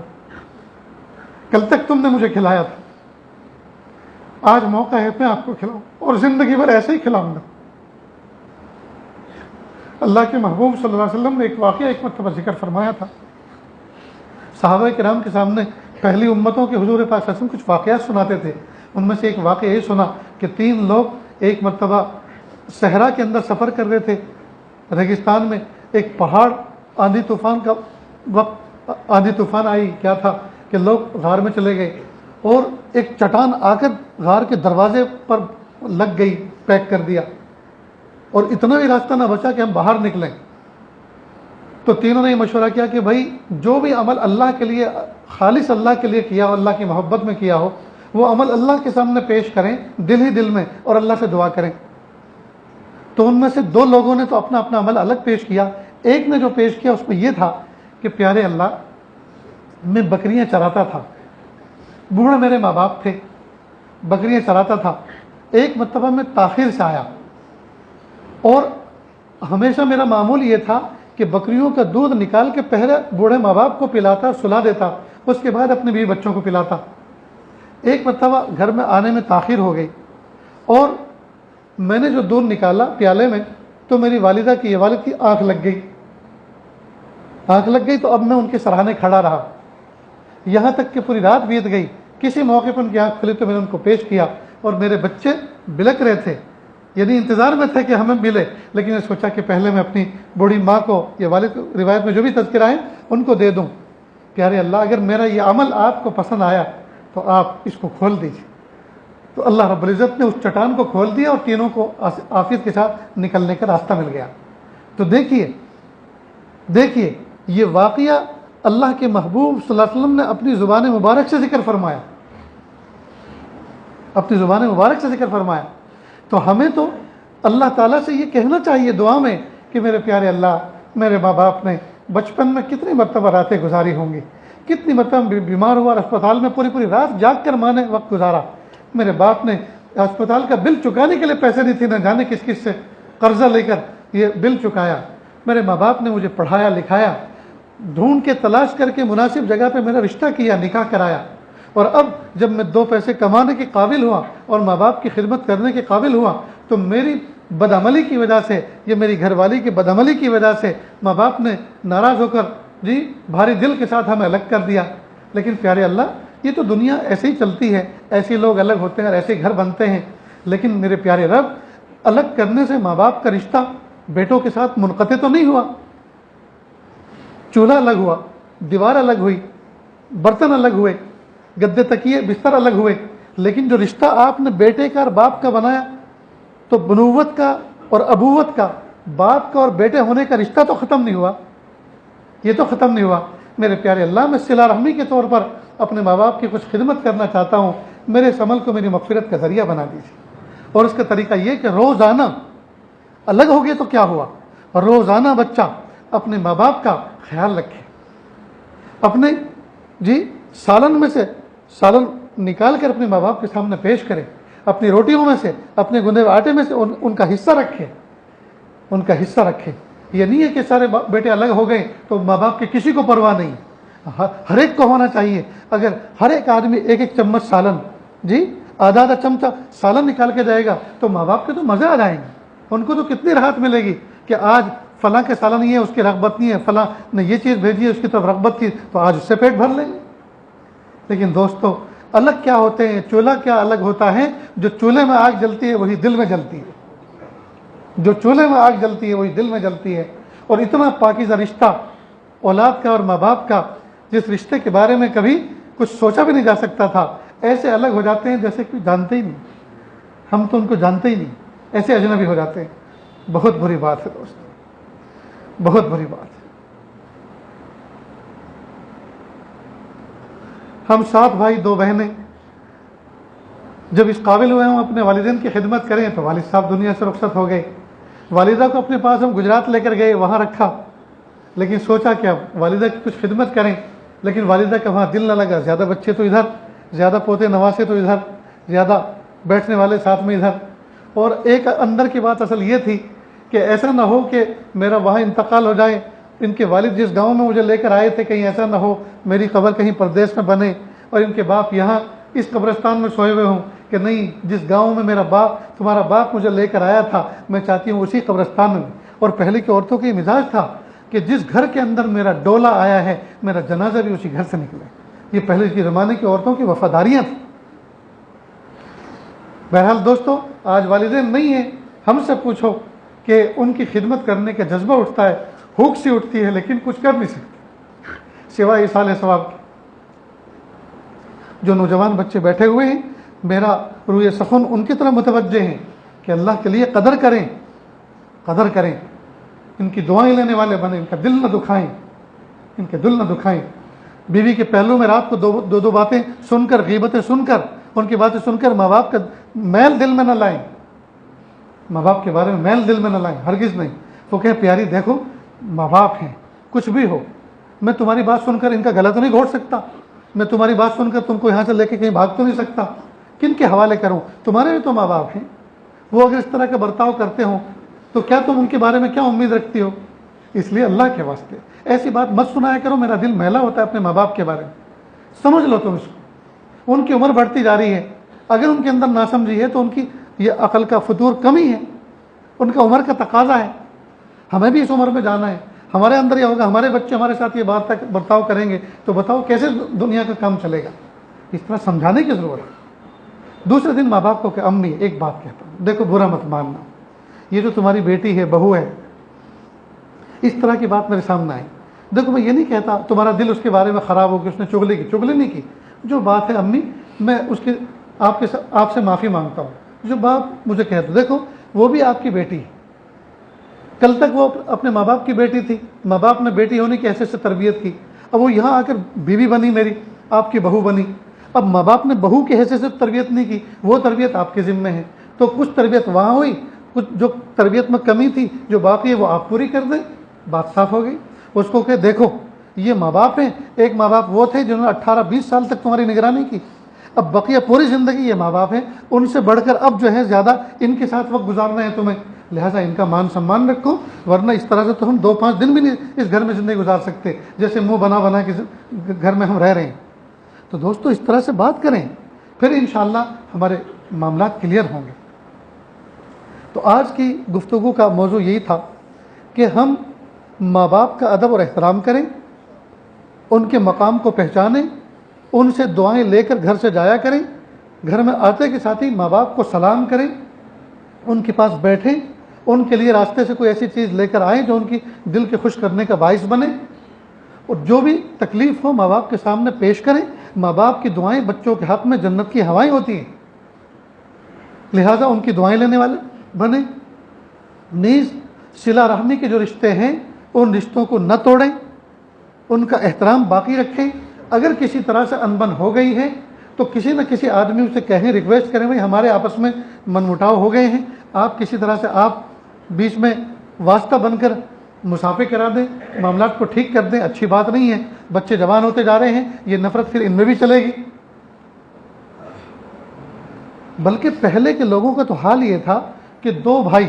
Speaker 1: کل تک تم نے مجھے کھلایا تھا، آج موقع ہے میں آپ کو کھلاؤں، اور زندگی بھر ایسے ہی کھلاؤں گا۔ اللہ کے محبوب صلی اللہ علیہ وسلم نے ایک واقعہ ایک مرتبہ ذکر فرمایا تھا، صحابہ کرام کے سامنے پہلی امتوں کے حضور پاک صلی اللہ علیہ وسلم کچھ واقعات سناتے تھے، ان میں سے ایک واقعہ یہ سنا کہ 3 لوگ ایک مرتبہ صحرا کے اندر سفر کر رہے تھے، ریگستان میں ایک پہاڑ آندھی طوفان کا وقت، آندھی طوفان آئی، کیا تھا کہ لوگ غار میں چلے گئے، اور ایک چٹان آ کر غار کے دروازے پر لگ گئی، پیک کر دیا، اور اتنا بھی راستہ نہ بچا کہ ہم باہر نکلیں۔ تو تینوں نے یہ مشورہ کیا کہ بھائی جو بھی عمل اللہ کے لیے، خالص اللہ کے لیے کیا ہو، اللہ کی محبت میں کیا ہو، وہ عمل اللہ کے سامنے پیش کریں دل ہی دل میں، اور اللہ سے دعا کریں۔ تو ان میں سے 2 لوگوں نے تو اپنا اپنا عمل الگ پیش کیا، ایک نے جو پیش کیا اس میں یہ تھا کہ پیارے اللہ، میں بکریاں چراتا تھا، بوڑھے میرے ماں باپ تھے، بکریاں چراتا تھا، ایک مرتبہ میں تاخیر سے آیا، اور ہمیشہ میرا معمول یہ تھا کہ بکریوں کا دودھ نکال کے پہلے بوڑھے ماں باپ کو پلاتا، سلا دیتا، اس کے بعد اپنے بیوی بچوں کو پلاتا۔ ایک مرتبہ گھر میں آنے میں تاخیر ہو گئی، اور میں نے جو دودھ نکالا پیالے میں، تو میری والدہ کی، یہ والد کی آنکھ لگ گئی، آنکھ لگ گئی، تو اب میں ان کے سراہنے کھڑا رہا، یہاں تک کہ پوری رات بیت گئی، کسی موقع پر ان کی آنکھ کھلی تو میں نے ان کو پیش کیا، اور میرے بچے بلک رہے تھے، یعنی انتظار میں تھے کہ ہمیں ملے، لیکن میں سوچا کہ پہلے میں اپنی بوڑھی ماں کو، یہ والد روایت میں جو بھی تذکرہ ہے ان کو دے دوں۔ پیارے اللہ، اگر میرا یہ عمل آپ کو پسند آیا تو آپ اس کو کھول دیجیے۔ تو اللہ رب العزت نے اس چٹان کو کھول دیا، اور تینوں کو عافیت کے ساتھ نکلنے کا راستہ مل گیا۔ تو دیکھیے یہ واقعہ اللہ کے محبوب صلی اللہ علیہ وسلم نے اپنی زبان مبارک سے ذکر فرمایا، اپنی زبان مبارک سے ذکر فرمایا. تو ہمیں تو اللہ تعالیٰ سے یہ کہنا چاہیے دعا میں کہ میرے پیارے اللہ، میرے ماں باپ نے بچپن میں کتنی مرتبہ راتیں گزاری ہوں گی، کتنی مرتبہ بیمار ہوا اور اسپتال میں پوری پوری رات جاگ کر ماں نے وقت گزارا. میرے باپ نے اسپتال کا بل چکانے کے لیے پیسے نہیں تھے، نہ جانے کس کس سے قرضہ لے کر یہ بل چکایا. میرے ماں باپ نے مجھے پڑھایا لکھایا، ڈھونڈ کے تلاش کر کے مناسب جگہ پہ میرا رشتہ کیا، نکاح کرایا. اور اب جب میں 2 پیسے کمانے کے قابل ہوا اور ماں باپ کی خدمت کرنے کے قابل ہوا تو میری بدعملی کی وجہ سے، یہ میری گھر والی کی بدعملی کی وجہ سے ماں باپ نے ناراض ہو کر بھاری دل کے ساتھ ہمیں الگ کر دیا. لیکن پیارے اللہ، یہ تو دنیا ایسے ہی چلتی ہے، ایسے لوگ الگ ہوتے ہیں اور ایسے گھر بنتے ہیں. لیکن میرے پیارے رب، الگ کرنے سے ماں باپ کا رشتہ بیٹوں کے ساتھ منقطع تو نہیں ہوا. چولہا الگ ہوا، دیوار الگ ہوئی، برتن الگ ہوئے، گدے تکیے بستر الگ ہوئے، لیکن جو رشتہ آپ نے بیٹے کا اور باپ کا بنایا تو بنوت کا اور ابوت کا، باپ کا اور بیٹے ہونے کا رشتہ تو ختم نہیں ہوا. یہ تو ختم نہیں ہوا. میرے پیارے اللہ، میں صلہ رحمی کے طور پر اپنے ماں باپ کی کچھ خدمت کرنا چاہتا ہوں. میرے اس عمل کو میری مغفرت کا ذریعہ بنا دیجیے. اور اس کا طریقہ یہ کہ روزانہ، الگ ہو گئے تو کیا ہوا، روزانہ بچہ اپنے ماں باپ کا خیال رکھے، اپنے سالن میں سے سالن نکال کر اپنے ماں باپ کے سامنے پیش کرے، اپنی روٹیوں میں سے، اپنے گندے ہوئے آٹے میں سے ان کا حصہ رکھے، ان کا حصہ رکھے. یہ نہیں ہے کہ سارے بیٹے الگ ہو گئے تو ماں باپ کی کسی کو پرواہ نہیں. ہر ایک کو ہونا چاہیے. اگر ہر ایک آدمی ایک ایک چمچ سالن، آدھا آدھا چمچہ سالن نکال کے جائے گا تو ماں باپ کے تو مزے آ جائیں گے. ان کو تو کتنی راحت ملے گی کہ آج فلاں کے سالن نہیں ہے، اس کی رغبت نہیں ہے، فلاں نے یہ چیز بھیجی ہے، اس کی طرف رغبت تھی، تو آج اس سے پیٹ بھر لیں گے. لیکن دوستو، الگ کیا ہوتے ہیں، چولہا کیا الگ ہوتا ہے؟ جو چولہے میں آگ جلتی ہے وہی دل میں جلتی ہے. جو چولہے میں آگ جلتی ہے وہی دل میں جلتی ہے. اور اتنا پاکیزہ رشتہ اولاد کا اور ماں باپ کا، جس رشتے کے بارے میں کبھی کچھ سوچا بھی نہیں جا سکتا تھا، ایسے الگ ہو جاتے ہیں جیسے کہ جانتے ہی نہیں. ہم تو ان کو جانتے ہی نہیں، ایسے اجنبی ہو جاتے ہیں. بہت بری بات ہے دوست، بہت بری بات ہے. ہم 7 بھائی 2 بہنیں جب اس قابل ہوئے ہم اپنے والدین کی خدمت کریں تو والد صاحب دنیا سے رخصت ہو گئے. والدہ کو اپنے پاس ہم گجرات لے کر گئے، وہاں رکھا. لیکن سوچا کہ اب والدہ کی کچھ خدمت کریں، لیکن والدہ کا وہاں دل نہ لگا. زیادہ بچے تو ادھر، زیادہ پوتے نواسے تو ادھر، زیادہ بیٹھنے والے ساتھ میں ادھر. اور ایک اندر کی بات اصل یہ تھی کہ ایسا نہ ہو کہ میرا وہاں انتقال ہو جائے. ان کے والد جس گاؤں میں مجھے لے کر آئے تھے، کہیں ایسا نہ ہو میری قبر کہیں پردیس میں بنے اور ان کے باپ یہاں اس قبرستان میں سوئے ہوئے ہوں کہ نہیں، جس گاؤں میں میرا باپ، تمہارا باپ مجھے لے کر آیا تھا، میں چاہتی ہوں اسی قبرستان میں. اور پہلے کی عورتوں کا یہ مزاج تھا کہ جس گھر کے اندر میرا ڈولا آیا ہے میرا جنازہ بھی اسی گھر سے نکلے. یہ پہلے کے زمانے کی عورتوں کی وفاداریاں تھیں. بہرحال دوستو، آج والدین نہیں ہیں. ہم سے پوچھو کہ ان کی خدمت کرنے کا جذبہ اٹھتا ہے، بھوک سی اٹھتی ہے، لیکن کچھ کر نہیں سکتے سوائے ایصال ثواب کے. جو نوجوان بچے بیٹھے ہوئے ہیں، میرا روئے سخن ان کی طرف متوجہ ہیں کہ اللہ کے لیے قدر کریں، قدر کریں. ان کی دعائیں لینے والے بنیں، ان کا دل نہ دکھائیں، ان کے دل نہ دکھائیں. بیوی کے پہلو میں رات کو دو باتیں سن کر، غیبتیں سن کر، ان کی باتیں سن کر ماں باپ کا میل دل میں نہ لائیں. ماں باپ کے بارے میں میل دل میں نہ لائیں، ہرگز نہیں. وہ کہیں پیاری دیکھو ماں باپ ہیں، کچھ بھی ہو، میں تمہاری بات سن کر ان کا گلا تو نہیں گھونٹ سکتا، میں تمہاری بات سن کر تم کو یہاں سے لے کے کہیں بھاگ تو نہیں سکتا. کن کے حوالے کروں؟ تمہارے بھی تو ماں باپ ہیں. وہ اگر اس طرح کا برتاؤ کرتے ہوں تو کیا تم ان کے بارے میں کیا امید رکھتی ہو؟ اس لیے اللہ کے واسطے ایسی بات مت سنایا کرو. میرا دل میلا ہوتا ہے اپنے ماں باپ کے بارے میں. سمجھ لو تم اس کو. ان کی عمر بڑھتی جا رہی ہے، اگر ان کے اندر ناسمجھی ہے تو ان کی یہ عقل کا فتور کمی ہے، ان کا عمر کا تقاضا ہے. ہمیں بھی اس عمر میں جانا ہے. ہمارے اندر یہ ہوگا، ہمارے بچے ہمارے ساتھ یہ بات تک برتاؤ کریں گے تو بتاؤ کیسے دنیا کا کام چلے گا. اس طرح سمجھانے کی ضرورت ہے. دوسرے دن ماں باپ کو کہ امی ایک بات کہتا ہوں، دیکھو برا مت ماننا، یہ جو تمہاری بیٹی ہے، بہو ہے، اس طرح کی بات میرے سامنے آئی. دیکھو میں یہ نہیں کہتا تمہارا دل اس کے بارے میں خراب ہو کہ اس نے چغلی کی، چغلی نہیں کی. جو بات ہے امی، میں اس کی آپ سے معافی مانگتا ہوں. جو بات مجھے کہہ دو، دیکھو وہ بھی آپ کی بیٹی ہے. کل تک وہ اپنے ماں باپ کی بیٹی تھی، ماں باپ نے بیٹی ہونے کی حیثیت سے تربیت کی. اب وہ یہاں آ کر بیوی بنی، میری آپ کی بہو بنی. اب ماں باپ نے بہو کی حیثیت سے تربیت نہیں کی، وہ تربیت آپ کے ذمے ہے، تو کچھ تربیت وہاں ہوئی، کچھ جو تربیت میں کمی تھی جو باقی ہے وہ آپ پوری کر دیں، بات صاف ہو گئی۔ اس کو کہ دیکھو یہ ماں باپ ہیں، ایک ماں باپ وہ تھے جنہوں نے 18-20 سال تک تمہاری نگرانی کی، اب بقیہ پوری زندگی یہ ماں باپ ہیں، ان سے بڑھ کر اب جو ہے زیادہ ان کے ساتھ وقت گزارنا ہے تمہیں، لہٰذا ان کا مان سمان رکھو، ورنہ اس طرح سے تو ہم 2-5 دن بھی نہیں اس گھر میں زندگی گزار سکتے جیسے منہ بنا بنا کے گھر میں ہم رہ رہے ہیں۔ تو دوستو اس طرح سے بات کریں، پھر انشاءاللہ ہمارے معاملات کلیئر ہوں گے۔ تو آج کی گفتگو کا موضوع یہی تھا کہ ہم ماں باپ کا ادب اور احترام کریں، ان کے مقام کو پہچانیں، ان سے دعائیں لے کر گھر سے جایا کریں، گھر میں آتے کے ساتھ ہی ماں باپ کو سلام کریں، ان کے پاس بیٹھیں، ان کے لیے راستے سے کوئی ایسی چیز لے کر آئیں جو ان کی دل کے خوش کرنے کا باعث بنے، اور جو بھی تکلیف ہو ماں باپ کے سامنے پیش کریں۔ ماں باپ کی دعائیں بچوں کے حق میں جنت کی ہوائیں ہوتی ہیں، لہٰذا ان کی دعائیں لینے والے بنے۔ نیز صلہ رحمی کے جو رشتے ہیں ان رشتوں کو نہ توڑیں، ان کا احترام باقی رکھیں۔ اگر کسی طرح سے انبن ہو گئی ہے تو کسی نہ کسی آدمی سے کہیں، ریکویسٹ کریں، بھائی ہمارے آپس میں من مٹاؤ ہو گئے ہیں، آپ کسی طرح سے آپ بیچ میں واسطہ بن کر مسافے کرا دیں، معاملات کو ٹھیک کر دیں۔ اچھی بات نہیں ہے، بچے جوان ہوتے جا رہے ہیں، یہ نفرت پھر ان میں بھی چلے گی۔ بلکہ پہلے کے لوگوں کا تو حال یہ تھا کہ دو بھائی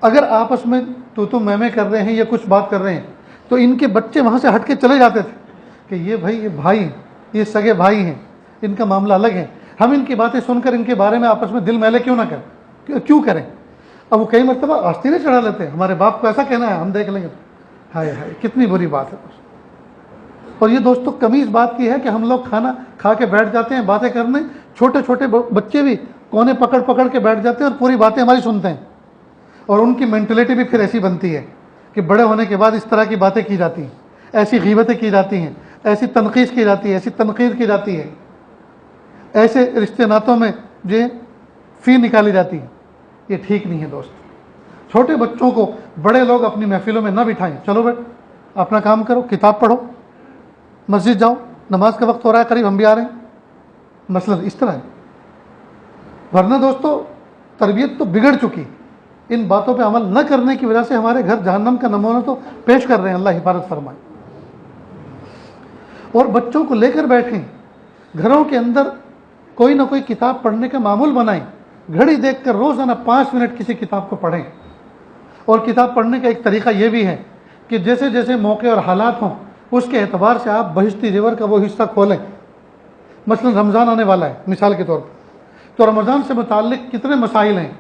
Speaker 1: اگر آپس میں تو میں کر رہے ہیں یا کچھ بات کر رہے ہیں تو ان کے بچے وہاں سے ہٹ کے چلے جاتے تھے کہ یہ بھائی ہیں، یہ سگے بھائی ہیں، ان کا معاملہ الگ ہے، ہم ان کی باتیں سن کر ان کے بارے میں آپس میں دل میلے کیوں نہ کریں، کیوں کریں۔ اب وہ کئی مرتبہ آستینیں چڑھا لیتے ہیں، ہمارے باپ کو ایسا کہنا ہے، ہم دیکھ لیں گے۔ ہائے ہائے کتنی بری بات ہے۔ اور یہ دوستوں کمی اس بات کی ہے کہ ہم لوگ کھانا کھا کے بیٹھ جاتے ہیں باتیں کرنے، چھوٹے چھوٹے بچے بھی کونے پکڑ پکڑ کے بیٹھ جاتے ہیں اور پوری باتیں ہماری سنتے ہیں، اور ان کی مینٹلٹی بھی پھر ایسی بنتی ہے کہ بڑے ہونے کے بعد اس طرح کی باتیں کی جاتی ہیں، ایسی غیبتیں کی جاتی ہیں، ایسی تنقید کی جاتی ہے، ایسی تنقید کی جاتی ہے، ایسے رشتے ناتوں میں جو فی نکالی جاتی ہے۔ یہ ٹھیک نہیں ہے دوست۔ چھوٹے بچوں کو بڑے لوگ اپنی محفلوں میں نہ بٹھائیں، چلو بیٹھ اپنا کام کرو، کتاب پڑھو، مسجد جاؤ، نماز کا وقت ہو رہا ہے قریب، ہم بھی آ رہے ہیں، مثلا اس طرح ہے۔ ورنہ دوستو تربیت تو بگڑ چکی، ان باتوں پہ عمل نہ کرنے کی وجہ سے ہمارے گھر جہنم کا نمونہ تو پیش کر رہے ہیں، اللہ حفاظت فرمائے۔ اور بچوں کو لے کر بیٹھیں، گھروں کے اندر کوئی نہ کوئی کتاب پڑھنے کا معمول بنائیں، گھڑی دیکھ کر روزانہ 5 منٹ کسی کتاب کو پڑھیں۔ اور کتاب پڑھنے کا ایک طریقہ یہ بھی ہے کہ جیسے جیسے موقع اور حالات ہوں اس کے اعتبار سے آپ بہشتی زیور کا وہ حصہ کھولیں۔ مثلا رمضان آنے والا ہے مثال کے طور پر، تو رمضان سے متعلق کتنے مسائل ہیں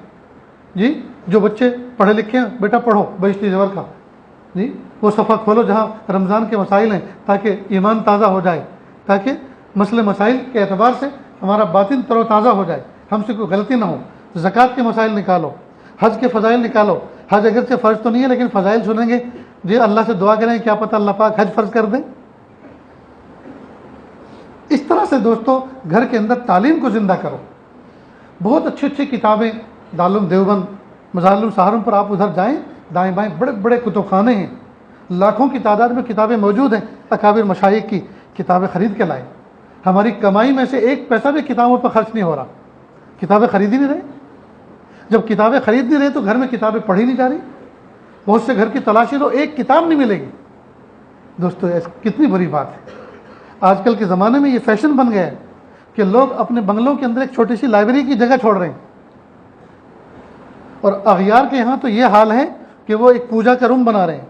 Speaker 1: جی، جو بچے پڑھے لکھے ہیں بیٹا پڑھو بہشتی زیور کا، جی وہ صفحہ کھولو جہاں رمضان کے مسائل ہیں، تاکہ ایمان تازہ ہو جائے، تاکہ مسئلے مسائل کے اعتبار سے ہمارا باطن تر و تازہ ہو جائے، ہم سے کوئی غلطی نہ ہو۔ زکوٰۃ کے مسائل نکالو، حج کے فضائل نکالو۔ حج اگرچہ فرض تو نہیں ہے لیکن فضائل سنیں گے، جی اللہ سے دعا کریں کیا پتہ اللہ پاک حج فرض کر دیں۔ اس طرح سے دوستو گھر کے اندر تعلیم کو زندہ کرو۔ بہت اچھی اچھی کتابیں دارالعلوم دیوبند، مظاہر سہارنپور، آپ ادھر جائیں دائیں بائیں بڑے بڑے کتب خانے ہیں، لاکھوں کی تعداد میں کتابیں موجود ہیں، اکابر مشائخ کی کتابیں خرید کے لائیں۔ ہماری کمائی میں سے 1 پیسہ بھی کتابوں پر خرچ نہیں ہو رہا، کتابیں خرید ہی نہیں رہے۔ جب کتابیں خرید نہیں رہے تو گھر میں کتابیں پڑھی نہیں جا رہی، بہت سے گھر کی تلاشی تو 1 کتاب نہیں ملے گی۔ دوستو کتنی بری بات ہے۔ آج کل کے زمانے میں یہ فیشن بن گیا ہے کہ لوگ اپنے بنگلوں کے اندر ایک چھوٹی سی لائبریری کی جگہ چھوڑ رہے ہیں، اور اغیار کے یہاں تو یہ حال ہے کہ وہ ایک پوجا کا روم بنا رہے ہیں،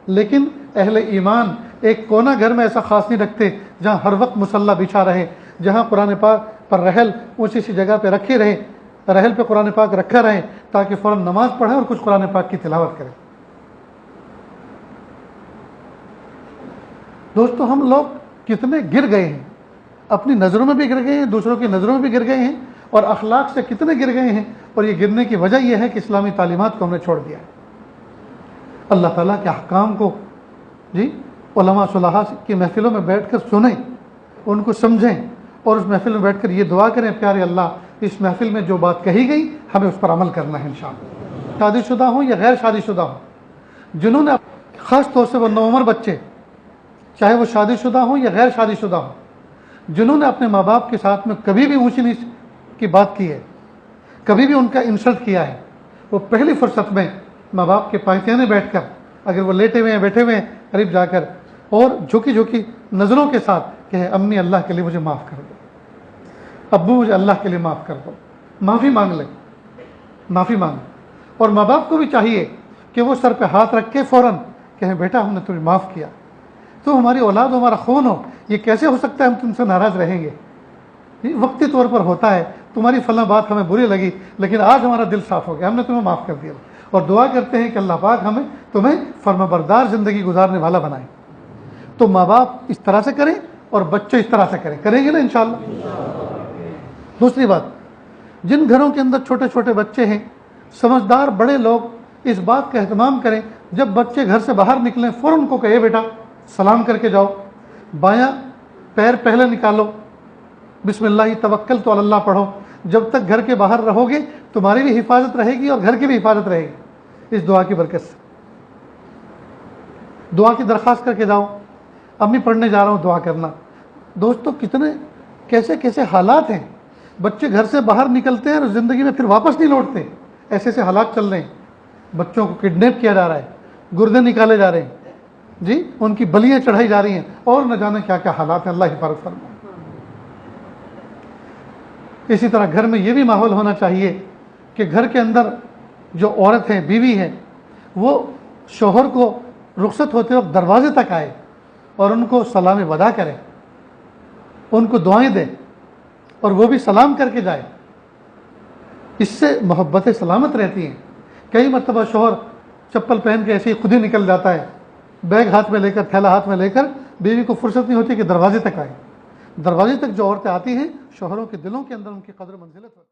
Speaker 1: لیکن اہل ایمان ایک کونا گھر میں ایسا خاص نہیں رکھتے جہاں ہر وقت مصلی بچھا رہے، جہاں قرآن پاک پر رحل اونچی سی جگہ پہ رکھے رہے، رحل پہ قرآن پاک رکھا رہے تاکہ فوراً نماز پڑھیں اور کچھ قرآن پاک کی تلاوت کریں۔ دوستو ہم لوگ کتنے گر گئے ہیں، اپنی نظروں میں بھی گر گئے ہیں، دوسروں کی نظروں میں بھی گر گئے ہیں، اور اخلاق سے کتنے گر گئے ہیں، اور یہ گرنے کی وجہ یہ ہے کہ اسلامی تعلیمات کو ہم نے چھوڑ دیا ہے۔ اللہ تعالیٰ کے احکام کو جی علماء صلحاء کی محفلوں میں بیٹھ کر سنیں، ان کو سمجھیں، اور اس محفل میں بیٹھ کر یہ دعا کریں پیارے اللہ اس محفل میں جو بات کہی گئی ہمیں اس پر عمل کرنا ہے انشاءاللہ۔ شادی شدہ ہوں یا غیر شادی شدہ ہوں، جنہوں نے خاص طور سے وہ نوعمر بچے، چاہے وہ شادی شدہ ہوں یا غیر شادی شدہ ہوں، جنہوں نے اپنے ماں باپ کے ساتھ میں کبھی بھی اونچی نیچ کی بات کی ہے، کبھی بھی ان کا انسلٹ کیا ہے، وہ پہلی فرصت میں ماں باپ کے پائیخانے بیٹھ کر، اگر وہ لیٹے ہوئے ہیں بیٹھے ہوئے ہیں، قریب جا کر اور جھکی جھکی نظروں کے ساتھ کہ امی اللہ کے لیے مجھے معاف کر دو، ابو مجھے اللہ کے لیے معاف کر دو، معافی مانگ لیں، معافی مانگ. اور ماں باپ کو بھی چاہیے کہ وہ سر پہ ہاتھ رکھ کے فوراً کہیں بیٹا ہم نے تمہیں معاف کیا، تو ہماری اولاد ہو، ہمارا خون ہو، یہ کیسے ہو سکتا ہے ہم تم سے ناراض رہیں گے؟ یہ وقتی طور پر ہوتا ہے، تمہاری فلاں بات ہمیں بری لگی لیکن آج ہمارا دل صاف ہو گیا، ہم نے تمہیں معاف کر دیا. اور دعا کرتے ہیں کہ اللہ پاک تمہیں فرمانبردار زندگی گزارنے والا بنائے. تو ماں باپ اس طرح سے کریں اور بچے اس طرح سے کریں گے نا انشاءاللہ. دوسری بات، جن گھروں کے اندر چھوٹے چھوٹے بچے ہیں، سمجھدار بڑے لوگ اس بات کا اہتمام کریں، جب بچے گھر سے باہر نکلیں فوراً کو کہے بیٹا سلام کر کے جاؤ، بایاں پیر پہلے نکالو، بسم اللہ توکلت علی اللہ پڑھو. جب تک گھر کے باہر رہو گے تمہاری بھی حفاظت رہے گی اور گھر کی بھی حفاظت رہے گی اس دعا کی برکت سے. دعا کی درخواست کر کے جاؤ، امی پڑھنے جا رہا ہوں دعا کرنا. دوستو کیسے کیسے حالات ہیں، بچے گھر سے باہر نکلتے ہیں اور زندگی میں پھر واپس نہیں لوٹتے. ایسے ایسے حالات چل رہے ہیں، بچوں کو کڈنیپ کیا جا رہا ہے، گردے نکالے جا رہے ہیں، جی ان کی بلیاں چڑھائی جا رہی ہیں، اور نہ جانے کیا کیا حالات ہیں. اللہ حفاظت فرمائے. اسی طرح گھر میں یہ بھی ماحول ہونا چاہیے کہ گھر کے اندر جو عورت ہے، بیوی ہے، وہ شوہر کو رخصت ہوتے وقت دروازے تک آئے اور ان کو سلام وداع کرے، ان کو دعائیں دے اور وہ بھی سلام کر کے جائے. اس سے محبتیں سلامت رہتی ہیں. کئی مرتبہ شوہر چپل پہن کے ایسے ہی خود ہی نکل جاتا ہے، بیگ ہاتھ میں لے کر، تھیلا ہاتھ میں لے کر، بیوی کو فرصت نہیں ہوتی کہ دروازے تک آئے. دروازے تک جو عورتیں آتی ہیں، شوہروں کے دلوں کے اندر ان کی قدر منزلت ہوتی ہے.